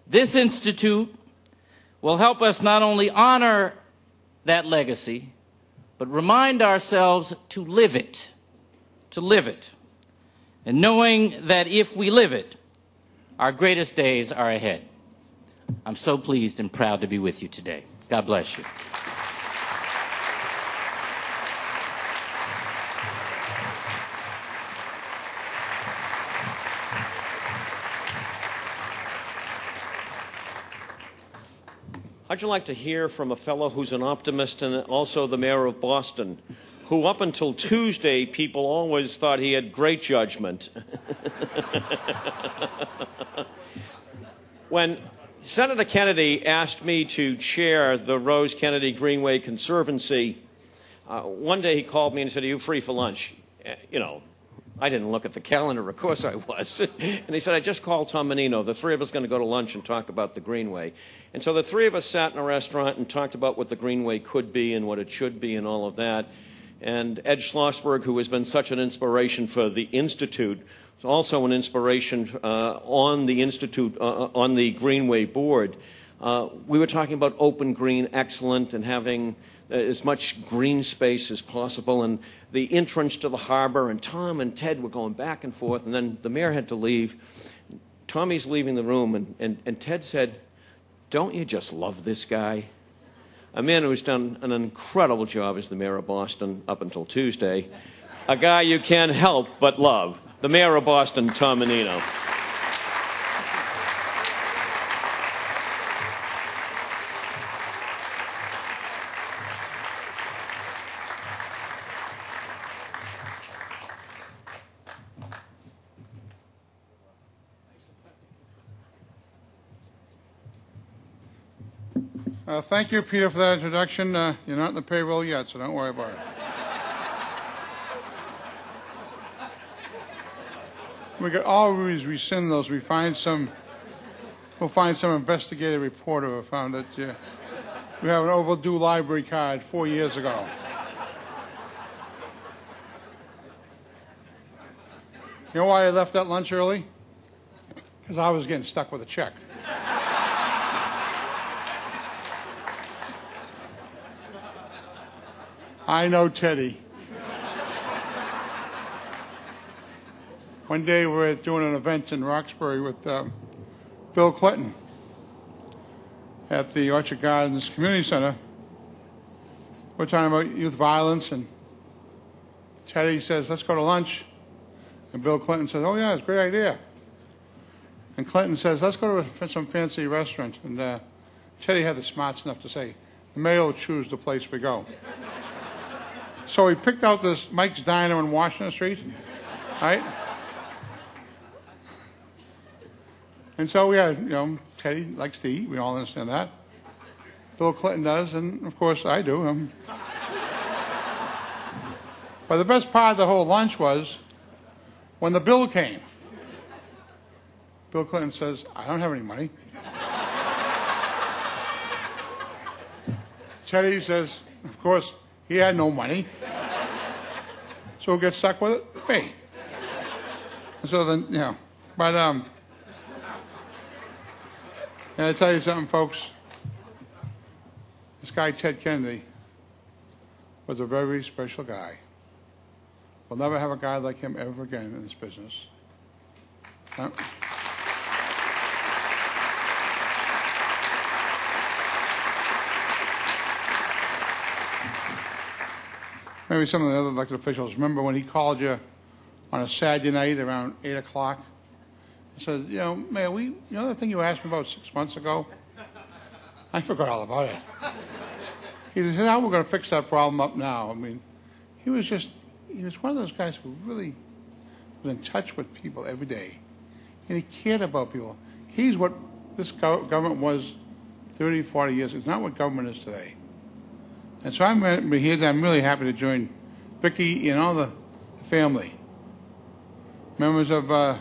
This institute will help us not only honor that legacy, but remind ourselves to live it, and knowing that if we live it, our greatest days are ahead. I'm so pleased and proud to be with you today. God bless you. How'd you like to hear from a fellow who's an optimist and also the mayor of Boston, who up until Tuesday, people always thought he had great judgment. When Senator Kennedy asked me to chair the Rose Kennedy Greenway Conservancy, one day he called me and said, "Are you free for lunch?" You know, I didn't look at the calendar, of course I was. And he said, "I just called Tom Menino. The three of us are going to go to lunch and talk about the Greenway." And so the three of us sat in a restaurant and talked about what the Greenway could be and what it should be and all of that. And Ed Schlossberg, who has been such an inspiration for the Institute, was also an inspiration on the Institute, on the Greenway board. We were talking about open green, excellent, and having as much green space as possible, and the entrance to the harbor, and Tom and Ted were going back and forth, and then the mayor had to leave. Tommy's leaving the room, and Ted said, "Don't you just love this guy?" A man who's done an incredible job as the mayor of Boston up until Tuesday. A guy you can't help but love. The mayor of Boston, Tom Menino. Thank you, Peter, for that introduction. You're not in the payroll yet, so don't worry about it. We could always rescind those. We'll find some investigative reporter who found that we have an overdue library card 4 years ago. You know why I left that lunch early? Because I was getting stuck with a check. I know Teddy. One day we were doing an event in Roxbury with Bill Clinton at the Orchard Gardens Community Center. We're talking about youth violence, and Teddy says, "Let's go to lunch." And Bill Clinton says, "Oh yeah, it's a great idea." And Clinton says, "Let's go to some fancy restaurant." And Teddy had the smarts enough to say, "The mayor will choose the place we go." So we picked out this Mike's Diner on Washington Street, right? And so we had, Teddy likes to eat. We all understand that. Bill Clinton does, and of course I do. But the best part of the whole lunch was when the bill came. Bill Clinton says, "I don't have any money." Teddy says, of course, he had no money. So who gets stuck with it? Me. And so then, but And I tell you something, folks, this guy, Ted Kennedy, was a very special guy. We'll never have a guy like him ever again in this business. Maybe some of the other elected officials remember when he called you on a Saturday night around 8 o'clock and said, you know, Mayor, you know the thing you asked me about 6 months ago? I forgot all about it. He said, how are we going to fix that problem up now? I mean, he was one of those guys who really was in touch with people every day. And he cared about people. He's what this government was 30, 40 years ago. It's not what government is today. And so I'm here. I'm really happy to join Vicki and all the family, members of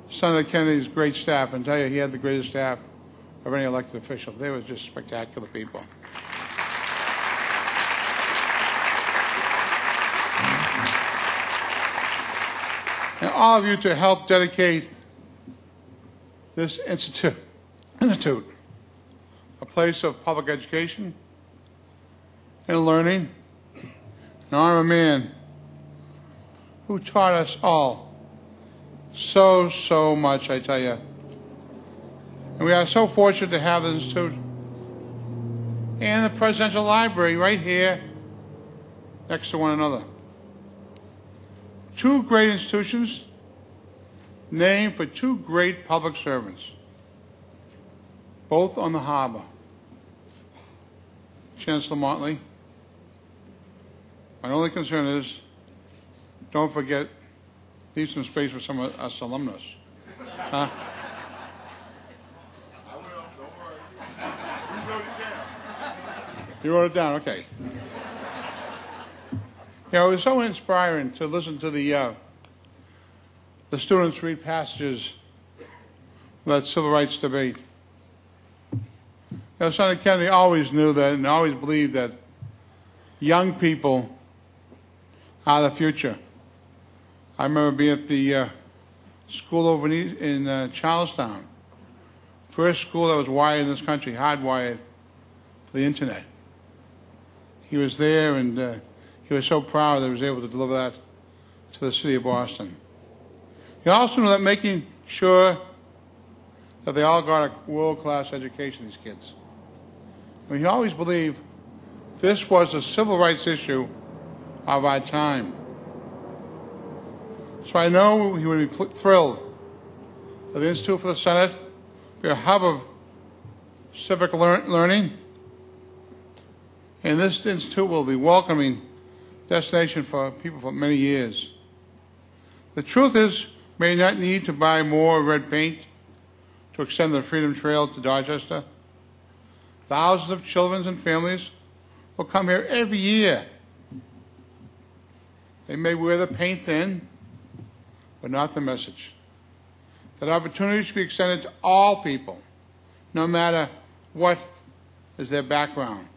Senator Kennedy's great staff, and tell you he had the greatest staff of any elected official. They were just spectacular people. And all of you to help dedicate this institute, a place of public education and learning, and honor a man who taught us all so much, I tell you. And we are so fortunate to have this institute and the Presidential Library right here next to one another. Two great institutions named for two great public servants, both on the harbor. Chancellor Motley, my only concern is don't forget, leave some space for some of us alumnus. Huh? I will, don't worry. You wrote it down. You wrote it down, okay. You know, it was so inspiring to listen to the students read passages of that civil rights debate. You know, Senator Kennedy always knew that and always believed that young people are the future. I remember being at the school over in Charlestown, first school that was wired in this country, hardwired for the internet. He was there, and he was so proud that he was able to deliver that to the city of Boston. He also knew that making sure that they all got a world-class education, these kids. I mean, he always believed this was a civil rights issue of our time. So I know he would be thrilled that the Institute for the Senate be a hub of civic learning, and this institute will be welcoming destination for people for many years. The truth is, we may not need to buy more red paint to extend the Freedom Trail to Dorchester. Thousands of children and families will come here every year. They may wear the paint thin, but not the message. That opportunity should be extended to all people, no matter what is their background.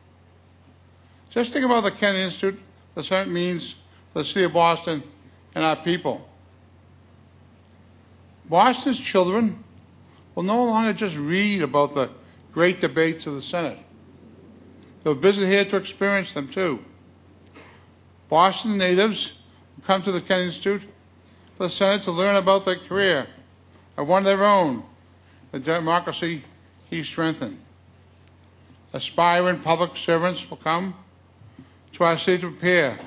Just think about the Kennedy Institute, the Senate means for the city of Boston and our people. Boston's children will no longer just read about the great debates of the Senate. They'll visit here to experience them too. Boston natives will come to the Kennedy Institute for the Senate to learn about their career, or one of their own, the democracy he strengthened. Aspiring public servants will come to our city to prepare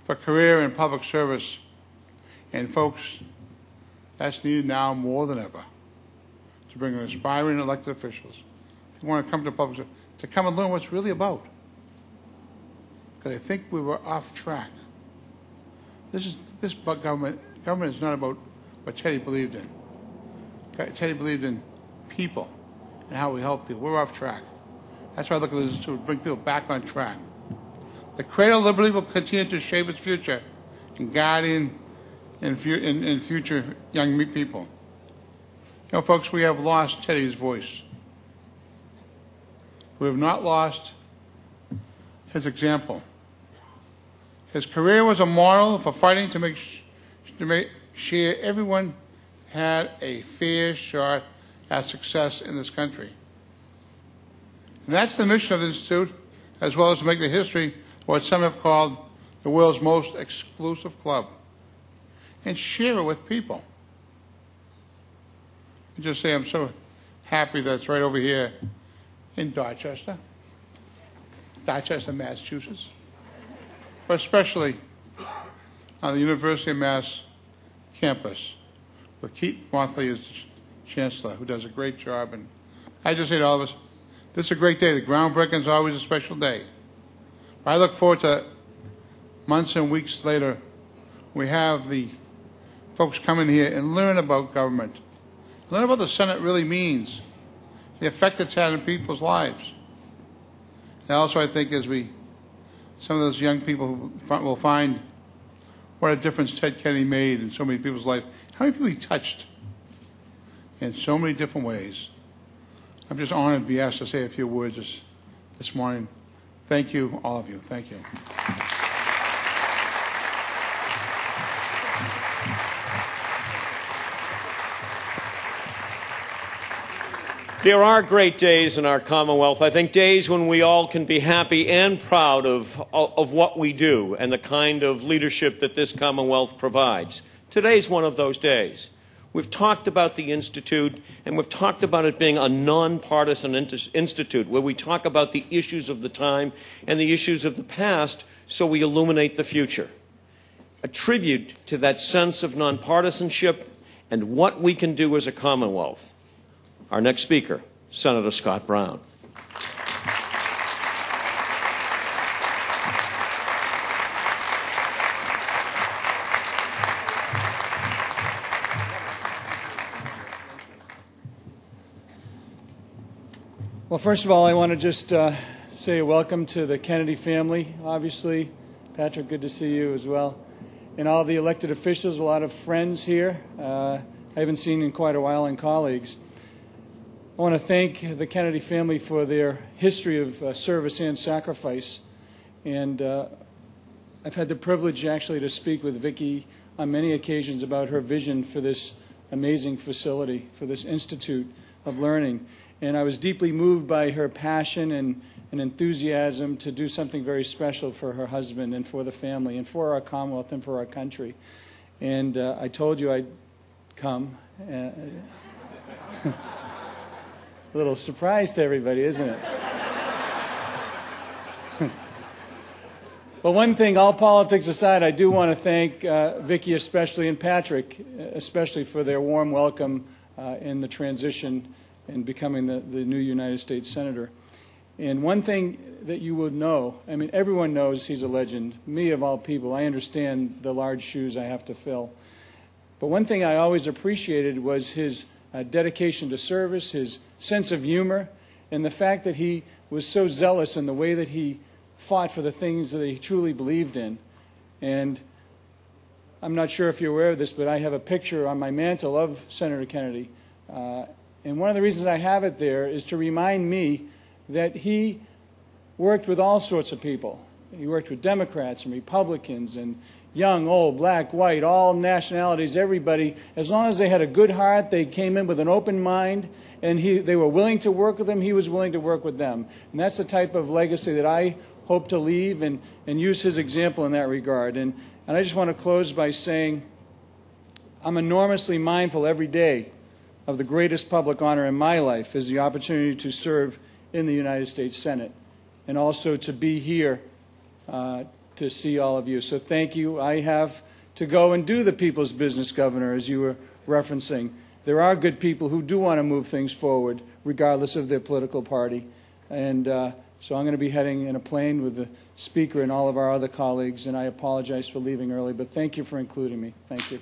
for career in public service. And folks, that's needed now more than ever, to bring in aspiring elected officials who want to come to public service, to come and learn what it's really about. Because I think we were off track. This government is not about what Teddy believed in. Teddy believed in people and how we help people. We're off track. That's why I look at this to bring people back on track. The cradle of liberty will continue to shape its future and guide in future young people. You know, folks, we have lost Teddy's voice. We have not lost his example. His career was a model for fighting to make sure everyone had a fair shot has success in this country. And that's the mission of the Institute, as well as to make the history of what some have called the world's most exclusive club, and share it with people. I just say I'm so happy that it's right over here in Dorchester, Massachusetts, but especially on the University of Mass campus with Keith Motley as the chancellor, who does a great job. And I just say to all of us, this is a great day. The groundbreaking is always a special day. I look forward to months and weeks later, we have the folks come in here and learn about government, learn about what the Senate really means, the effect it's had on people's lives. And also, I think, as some of those young people will find what a difference Ted Kennedy made in so many people's lives, how many people he touched in so many different ways. I'm just honored to be asked to say a few words this morning. Thank you, all of you. Thank you. There are great days in our Commonwealth. I think days when we all can be happy and proud of what we do and the kind of leadership that this Commonwealth provides. Today's one of those days. We've talked about the Institute, and we've talked about it being a nonpartisan institute where we talk about the issues of the time and the issues of the past so we illuminate the future. A tribute to that sense of nonpartisanship and what we can do as a Commonwealth. Our next speaker, Senator Scott Brown. Well, first of all, I want to just say welcome to the Kennedy family, obviously. Patrick, good to see you as well. And all the elected officials, a lot of friends here I haven't seen in quite a while, and colleagues. I want to thank the Kennedy family for their history of service and sacrifice. And I've had the privilege actually to speak with Vicki on many occasions about her vision for this amazing facility, for this Institute of Learning. And I was deeply moved by her passion and enthusiasm to do something very special for her husband and for the family and for our Commonwealth and for our country. And I told you I'd come. A little surprise to everybody, isn't it? But one thing, all politics aside, I do want to thank Vicki especially and Patrick especially for their warm welcome in the transition and becoming the new United States Senator. And one thing that you would know, I mean, everyone knows he's a legend. Me, of all people, I understand the large shoes I have to fill. But one thing I always appreciated was his dedication to service, his sense of humor, and the fact that he was so zealous in the way that he fought for the things that he truly believed in. And I'm not sure if you're aware of this, but I have a picture on my mantle of Senator Kennedy. And one of the reasons I have it there is to remind me that he worked with all sorts of people. He worked with Democrats and Republicans and young, old, black, white, all nationalities, everybody. As long as they had a good heart, they came in with an open mind, and they were willing to work with them, he was willing to work with them. And that's the type of legacy that I hope to leave and use his example in that regard. And I just want to close by saying I'm enormously mindful every day of the greatest public honor in my life is the opportunity to serve in the United States Senate and also to be here to see all of you. So thank you. I have to go and do the people's business, Governor, as you were referencing. There are good people who do want to move things forward, regardless of their political party. And so I'm going to be heading in a plane with the Speaker and all of our other colleagues, and I apologize for leaving early, but thank you for including me. Thank you.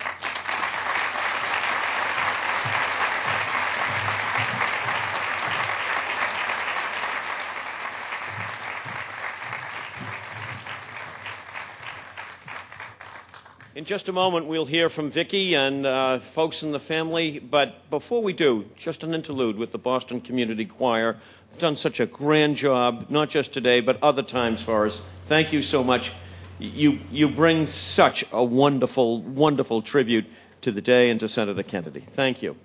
In just a moment, we'll hear from Vicki and folks in the family. But before we do, just an interlude with the Boston Community Choir. They've done such a grand job, not just today, but other times for us. Thank you so much. You bring such a wonderful, wonderful tribute to the day and to Senator Kennedy. Thank you.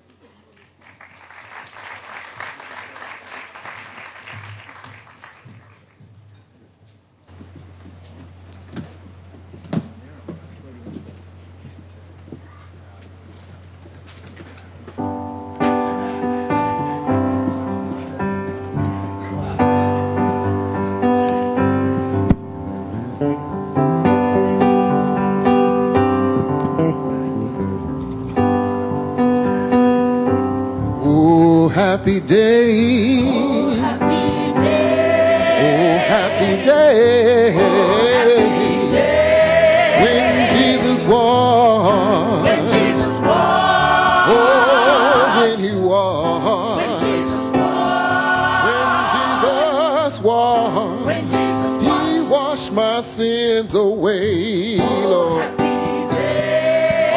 happy day. Oh, happy day. Oh, happy day. When Jesus walked. When Jesus walked. Oh, when he walked. When Jesus walked. When Jesus walked. He washed my sins away, Lord.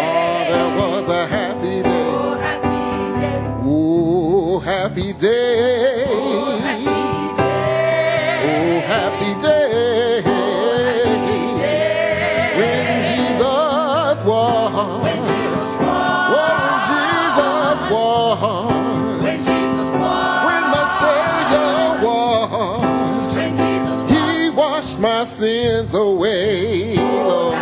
Oh, there was a happy day. Oh, happy day. Oh, happy day. When Jesus walked. When Jesus walked. When my Savior walked. He washed my sins away, Lord.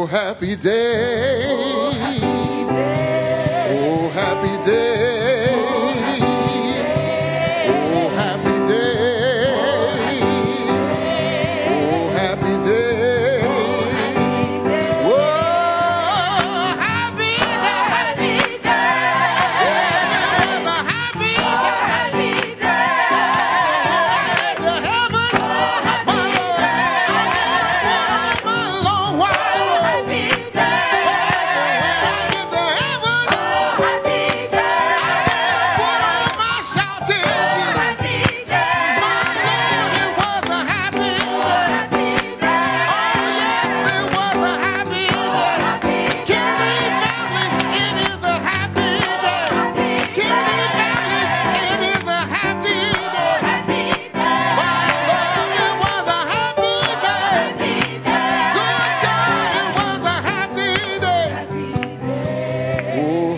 Happy day. Oh, happy day. Oh, happy day. Oh, happy day. Oh, happy day. It's a happy day. To heaven, my Lord. My long while.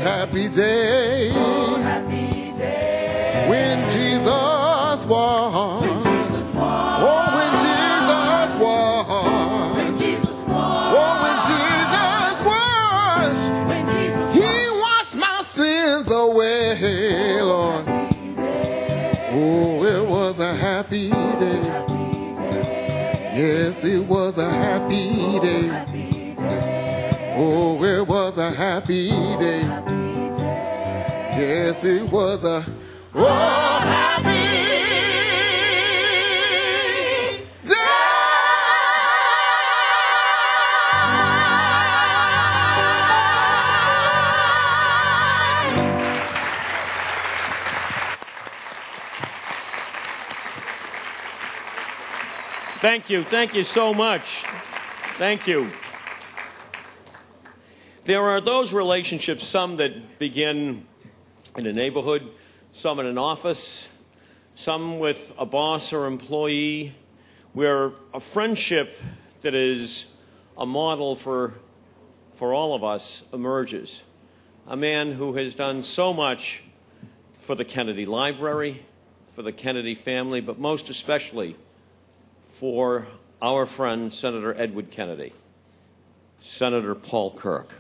Happy day. Oh, happy day. When Jesus walked. Oh, when Jesus walked. Oh, when Jesus washed. He washed my sins away, Lord. Oh, it was a happy day. Yes, it was a happy day. Oh, it was a happy day. Yes, it was a happy day. Thank you. Thank you so much. Thank you. There are those relationships, some that begin in a neighborhood, some in an office, some with a boss or employee, where a friendship that is a model for all of us emerges. A man who has done so much for the Kennedy Library, for the Kennedy family, but most especially for our friend Senator Edward Kennedy, Senator Paul Kirk.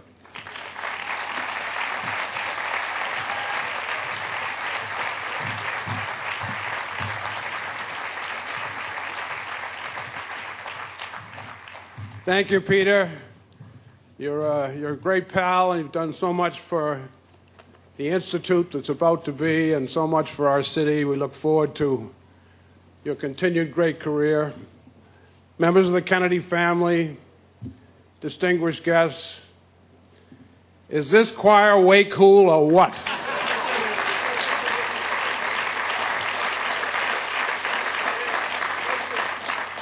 Thank you, Peter. You're a great pal, and you've done so much for the institute that's about to be and so much for our city. We look forward to your continued great career. Members of the Kennedy family, distinguished guests, is this choir way cool or what?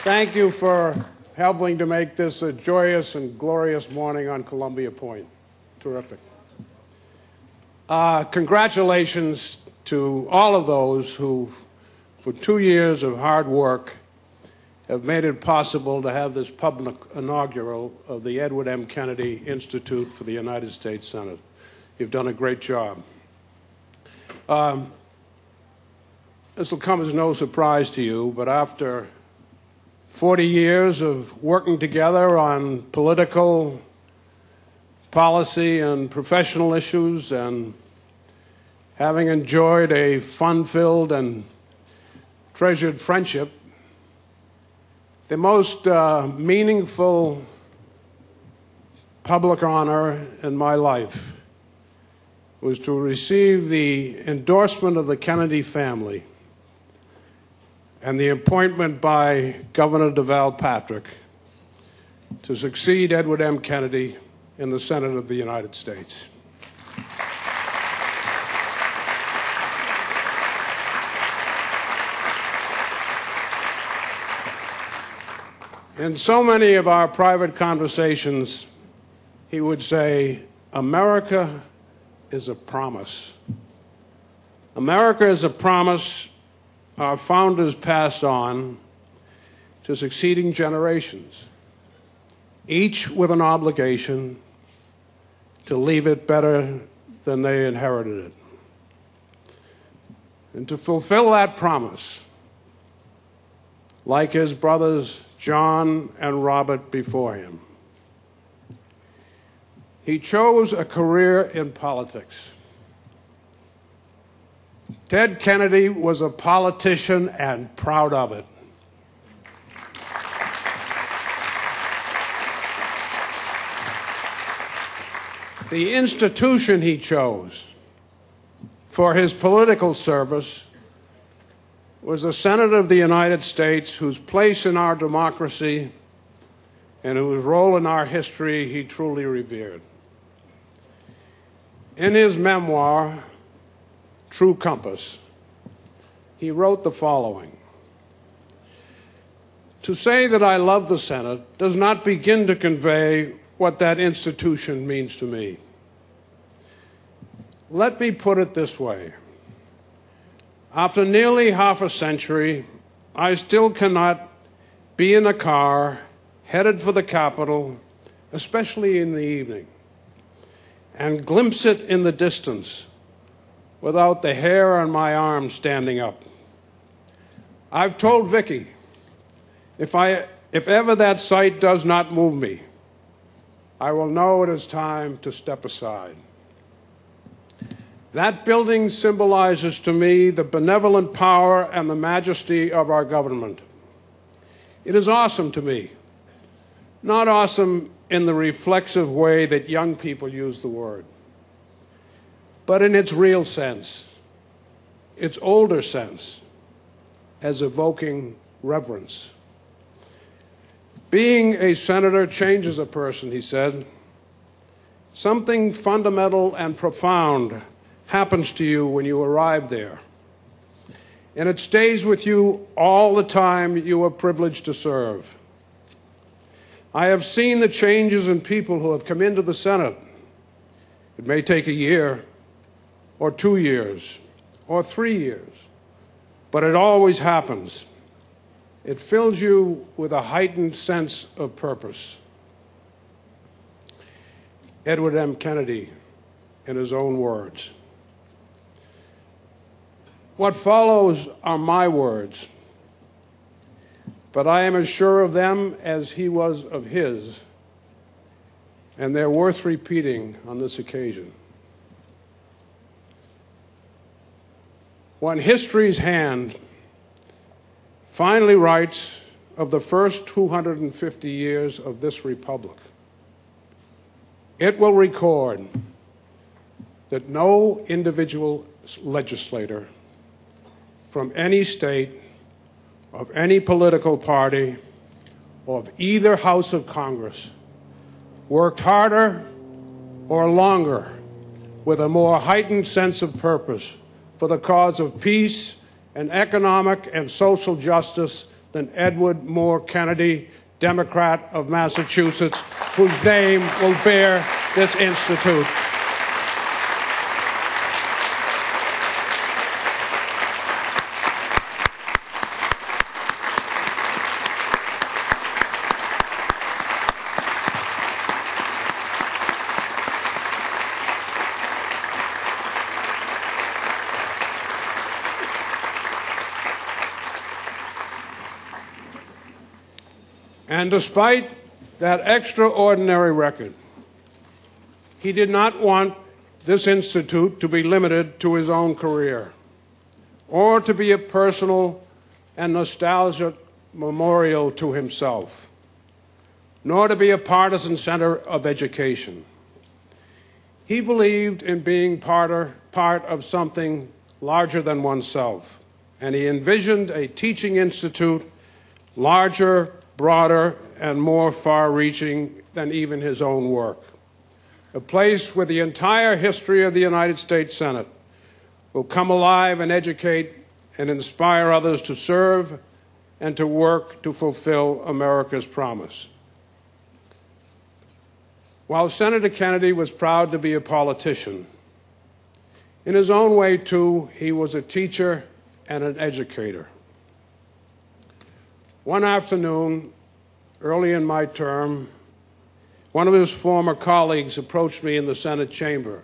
Thank you for helping to make this a joyous and glorious morning on Columbia Point. Terrific. Congratulations to all of those who, for 2 years of hard work, have made it possible to have this public inaugural of the Edward M. Kennedy Institute for the United States Senate. You've done a great job. This will come as no surprise to you, but after 40 years of working together on political, policy, and professional issues, and having enjoyed a fun-filled and treasured friendship, the most meaningful public honor in my life was to receive the endorsement of the Kennedy family and the appointment by Governor Deval Patrick to succeed Edward M. Kennedy in the Senate of the United States. In so many of our private conversations, he would say, America is a promise. America is a promise our founders passed on to succeeding generations, each with an obligation to leave it better than they inherited it. And to fulfill that promise, like his brothers John and Robert before him, he chose a career in politics. Ted Kennedy was a politician and proud of it. The institution he chose for his political service was the Senate of the United States, whose place in our democracy and whose role in our history he truly revered. In his memoir, True Compass, he wrote the following: "To say that I love the Senate does not begin to convey what that institution means to me. Let me put it this way. After nearly half a century, I still cannot be in a car headed for the Capitol, especially in the evening, and glimpse it in the distance without the hair on my arm standing up. I've told Vicki, if ever that sight does not move me, I will know it is time to step aside. That building symbolizes to me the benevolent power and the majesty of our government. It is awesome to me, not awesome in the reflexive way that young people use the word, but in its real sense, its older sense, as evoking reverence. Being a senator changes a person," he said. "Something fundamental and profound happens to you when you arrive there, and it stays with you all the time you are privileged to serve. I have seen the changes in people who have come into the Senate. It may take a year, or 2 years, or 3 years, but it always happens. It fills you with a heightened sense of purpose." Edward M. Kennedy, in his own words. What follows are my words. but I am as sure of them as he was of his, and they're worth repeating on this occasion. When history's hand finally writes of the first 250 years of this republic, it will record that no individual legislator from any state, of any political party, or of either House of Congress worked harder or longer with a more heightened sense of purpose for the cause of peace and economic and social justice than Edward Moore Kennedy, Democrat of Massachusetts, whose name will bear this institute. And despite that extraordinary record, he did not want this institute to be limited to his own career or to be a personal and nostalgic memorial to himself, nor to be a partisan center of education. He believed in being part of something larger than oneself, and he envisioned a teaching institute larger, broader, and more far-reaching than even his own work. A place where the entire history of the United States Senate will come alive and educate and inspire others to serve and to work to fulfill America's promise. While Senator Kennedy was proud to be a politician, in his own way, too, he was a teacher and an educator. One afternoon, early in my term, one of his former colleagues approached me in the Senate chamber,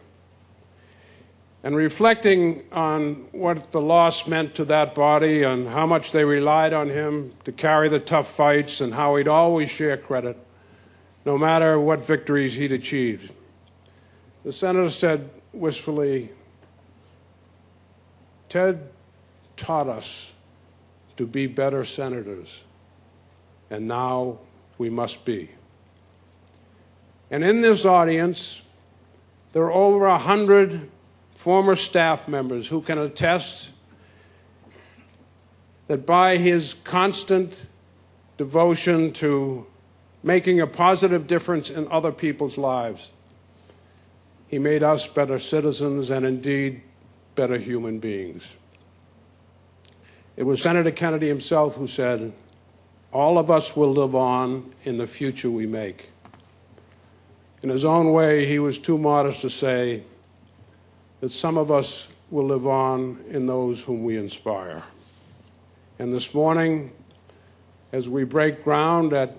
and reflecting on what the loss meant to that body and how much they relied on him to carry the tough fights and how he'd always share credit, no matter what victories he'd achieved, the senator said wistfully, "Ted taught us to be better senators, and now we must be." And in this audience, there are over 100 former staff members who can attest that by his constant devotion to making a positive difference in other people's lives, he made us better citizens and indeed better human beings. It was Senator Kennedy himself who said, "All of us will live on in the future we make." In his own way, he was too modest to say that some of us will live on in those whom we inspire. And this morning, as we break ground at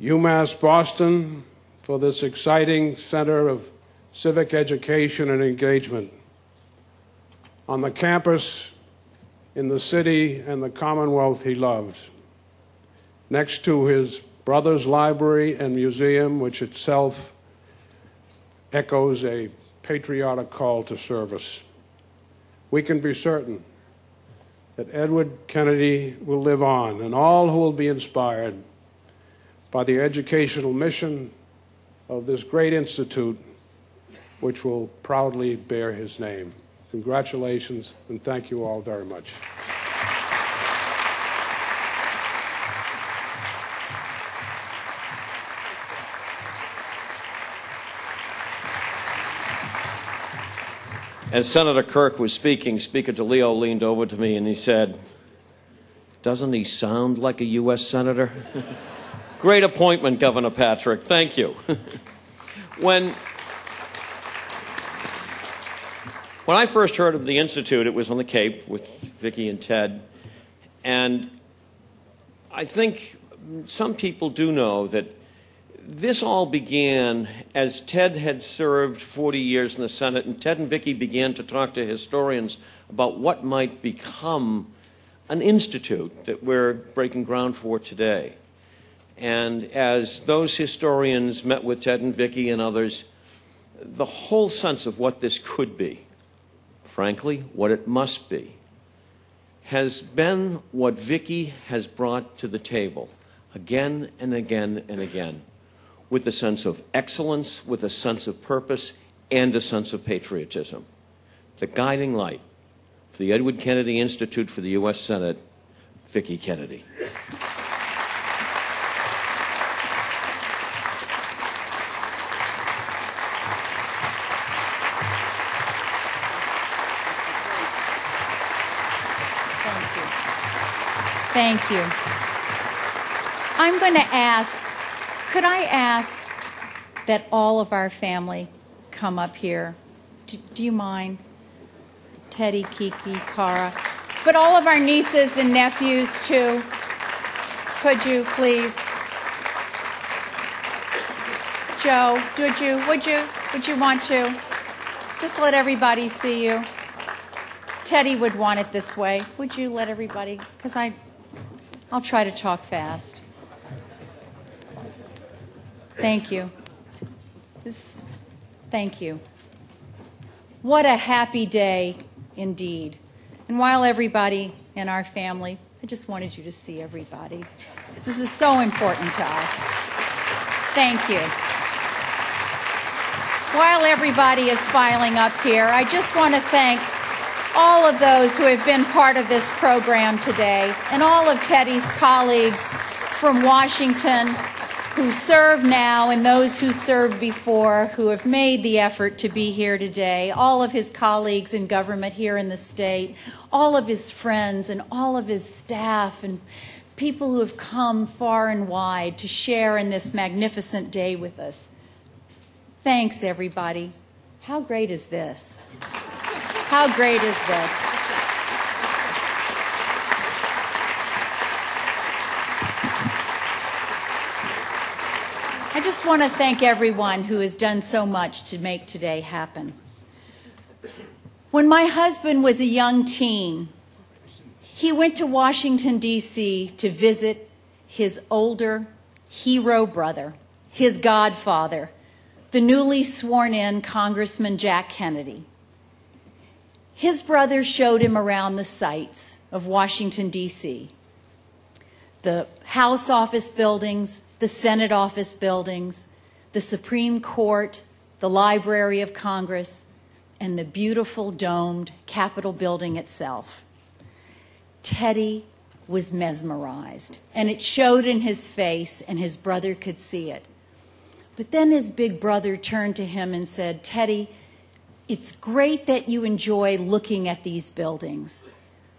UMass Boston for this exciting center of civic education and engagement, on the campus, in the city and the Commonwealth he loved, next to his brother's library and museum, which itself echoes a patriotic call to service, we can be certain that Edward Kennedy will live on, and all who will be inspired by the educational mission of this great institute, which will proudly bear his name. Congratulations, and thank you all very much. As Senator Kirk was speaking, Speaker DeLeo leaned over to me and he said, "Doesn't he sound like a U.S. Senator?" Great appointment, Governor Patrick. Thank you. When I first heard of the Institute, it was on the Cape with Vicki and Ted. And I think some people do know that this all began as Ted had served 40 years in the Senate, and Ted and Vicki began to talk to historians about what might become an institute that we're breaking ground for today. And as those historians met with Ted and Vicki and others, the whole sense of what this could be, frankly, what it must be, has been what Vicki has brought to the table again and again and again, with a sense of excellence, with a sense of purpose, and a sense of patriotism. The guiding light for the Edward Kennedy Institute for the U.S. Senate, Vicki Kennedy. Thank you. I'm going to ask, could I ask that all of our family come up here? Do you mind? Teddy, Kiki, Cara, but all of our nieces and nephews too. Could you please? Joe, would you want to? Just let everybody see you. Teddy would want it this way. Would you let everybody? Because I'll try to talk fast. Thank you. Thank you. What a happy day indeed. And while everybody in our family, I just wanted you to see everybody, because this is so important to us. Thank you. While everybody is filing up here, I just want to thank all of those who have been part of this program today, and all of Teddy's colleagues from Washington who serve now and those who served before who have made the effort to be here today, all of his colleagues in government here in the state, all of his friends and all of his staff and people who have come far and wide to share in this magnificent day with us. Thanks, everybody. How great is this? How great is this? I just want to thank everyone who has done so much to make today happen. When my husband was a young teen, he went to Washington, D.C. to visit his older hero brother, his godfather, the newly sworn-in Congressman Jack Kennedy. His brother showed him around the sights of Washington, D.C. The House office buildings, the Senate office buildings, the Supreme Court, the Library of Congress, and the beautiful domed Capitol building itself. Teddy was mesmerized, and it showed in his face, and his brother could see it. But then his big brother turned to him and said, "Teddy, it's great that you enjoy looking at these buildings,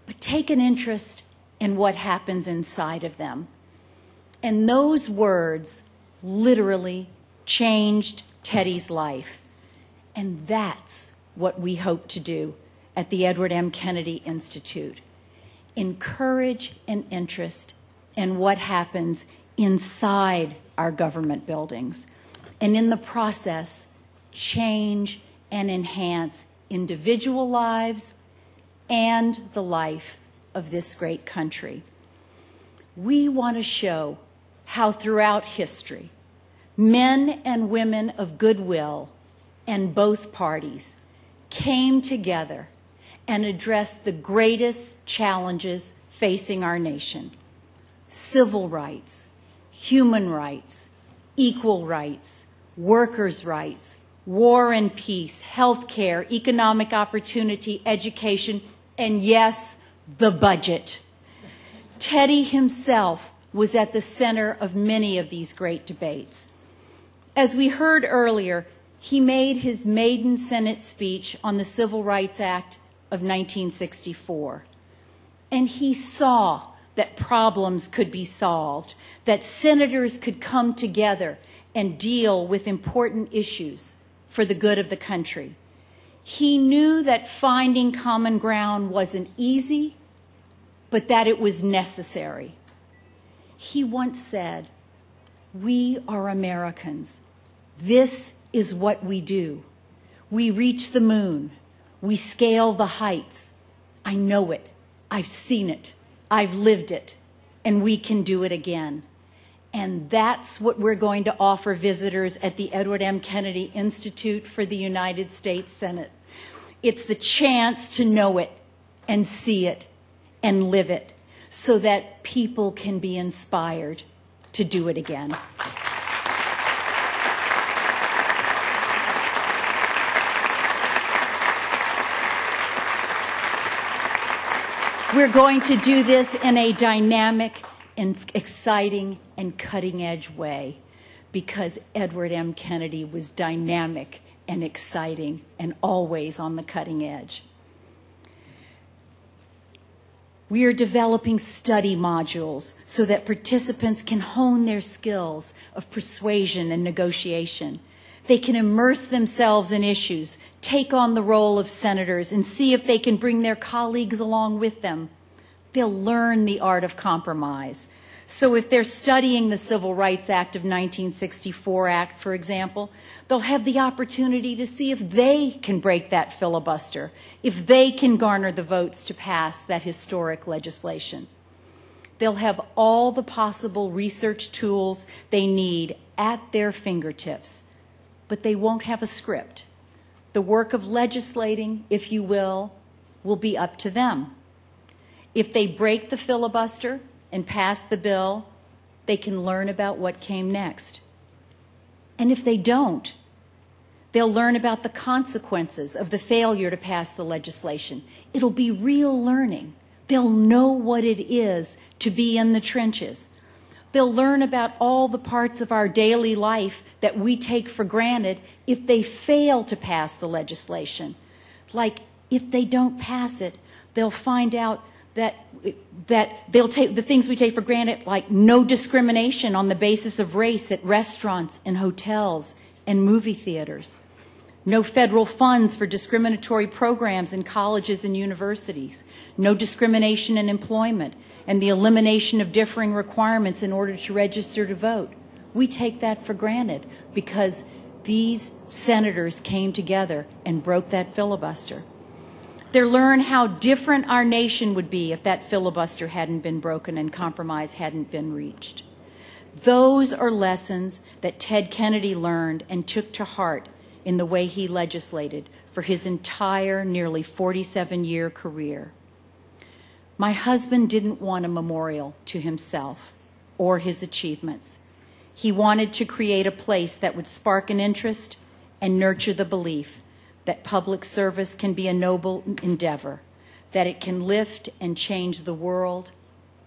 but take an interest in what happens inside of them." And those words literally changed Teddy's life. And that's what we hope to do at the Edward M. Kennedy Institute. Encourage an interest in what happens inside our government buildings. And in the process, change and enhance individual lives and the life of this great country. We want to show how throughout history, men and women of goodwill and both parties came together and addressed the greatest challenges facing our nation: civil rights, human rights, equal rights, workers' rights, war and peace, health care, economic opportunity, education, and yes, the budget. Teddy himself was at the center of many of these great debates. As we heard earlier, he made his maiden Senate speech on the Civil Rights Act of 1964. And he saw that problems could be solved, that senators could come together and deal with important issues for the good of the country. He knew that finding common ground wasn't easy, but that it was necessary. He once said, "We are Americans. This is what we do. We reach the moon. We scale the heights. I know it. I've seen it. I've lived it, and we can do it again. And that's what we're going to offer visitors at the Edward M. Kennedy Institute for the United States Senate. It's the chance to know it and see it and live it so that people can be inspired to do it again. We're going to do this in a dynamic and exciting and cutting-edge way because Edward M. Kennedy was dynamic and exciting and always on the cutting edge. We are developing study modules so that participants can hone their skills of persuasion and negotiation. They can immerse themselves in issues, take on the role of senators, and see if they can bring their colleagues along with them. They'll learn the art of compromise. So if they're studying the Civil Rights Act of 1964 Act, for example, they'll have the opportunity to see if they can break that filibuster, if they can garner the votes to pass that historic legislation. They'll have all the possible research tools they need at their fingertips, but they won't have a script. The work of legislating, if you will be up to them. If they break the filibuster and pass the bill, they can learn about what came next. And if they don't, they'll learn about the consequences of the failure to pass the legislation. It'll be real learning. They'll know what it is to be in the trenches. They'll learn about all the parts of our daily life that we take for granted if they fail to pass the legislation. Like, if they don't pass it, they'll find out that they'll take the things we take for granted, like no discrimination on the basis of race at restaurants and hotels and movie theaters, no federal funds for discriminatory programs in colleges and universities, no discrimination in employment, and the elimination of differing requirements in order to register to vote. We take that for granted because these senators came together and broke that filibuster. They'll learn how different our nation would be if that filibuster hadn't been broken and compromise hadn't been reached. Those are lessons that Ted Kennedy learned and took to heart in the way he legislated for his entire nearly 47-year career. My husband didn't want a memorial to himself or his achievements. He wanted to create a place that would spark an interest and nurture the belief that public service can be a noble endeavor, that it can lift and change the world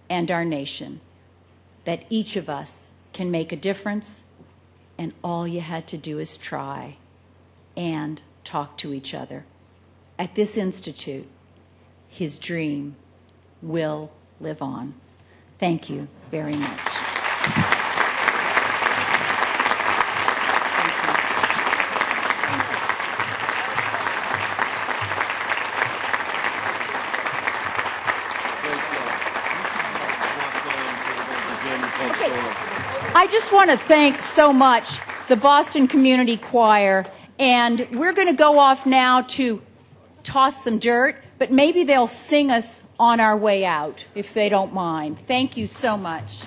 and our nation, that each of us can make a difference, and all you had to do is try and talk to each other. At this institute, his dream will live on. Thank you very much. I just want to thank so much the Boston Community Choir, and we're going to go off now to toss some dirt, but maybe they'll sing us on our way out, if they don't mind. Thank you so much.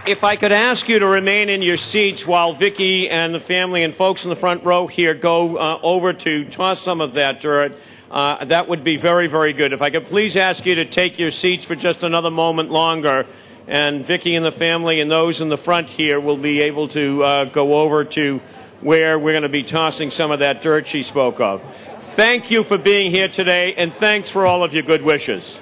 If I could ask you to remain in your seats while Vicki and the family and folks in the front row here go over to toss some of that dirt, that would be very, very good. If I could please ask you to take your seats for just another moment longer, and Vicki and the family and those in the front here will be able to go over to where we're going to be tossing some of that dirt she spoke of. Thank you for being here today, and thanks for all of your good wishes.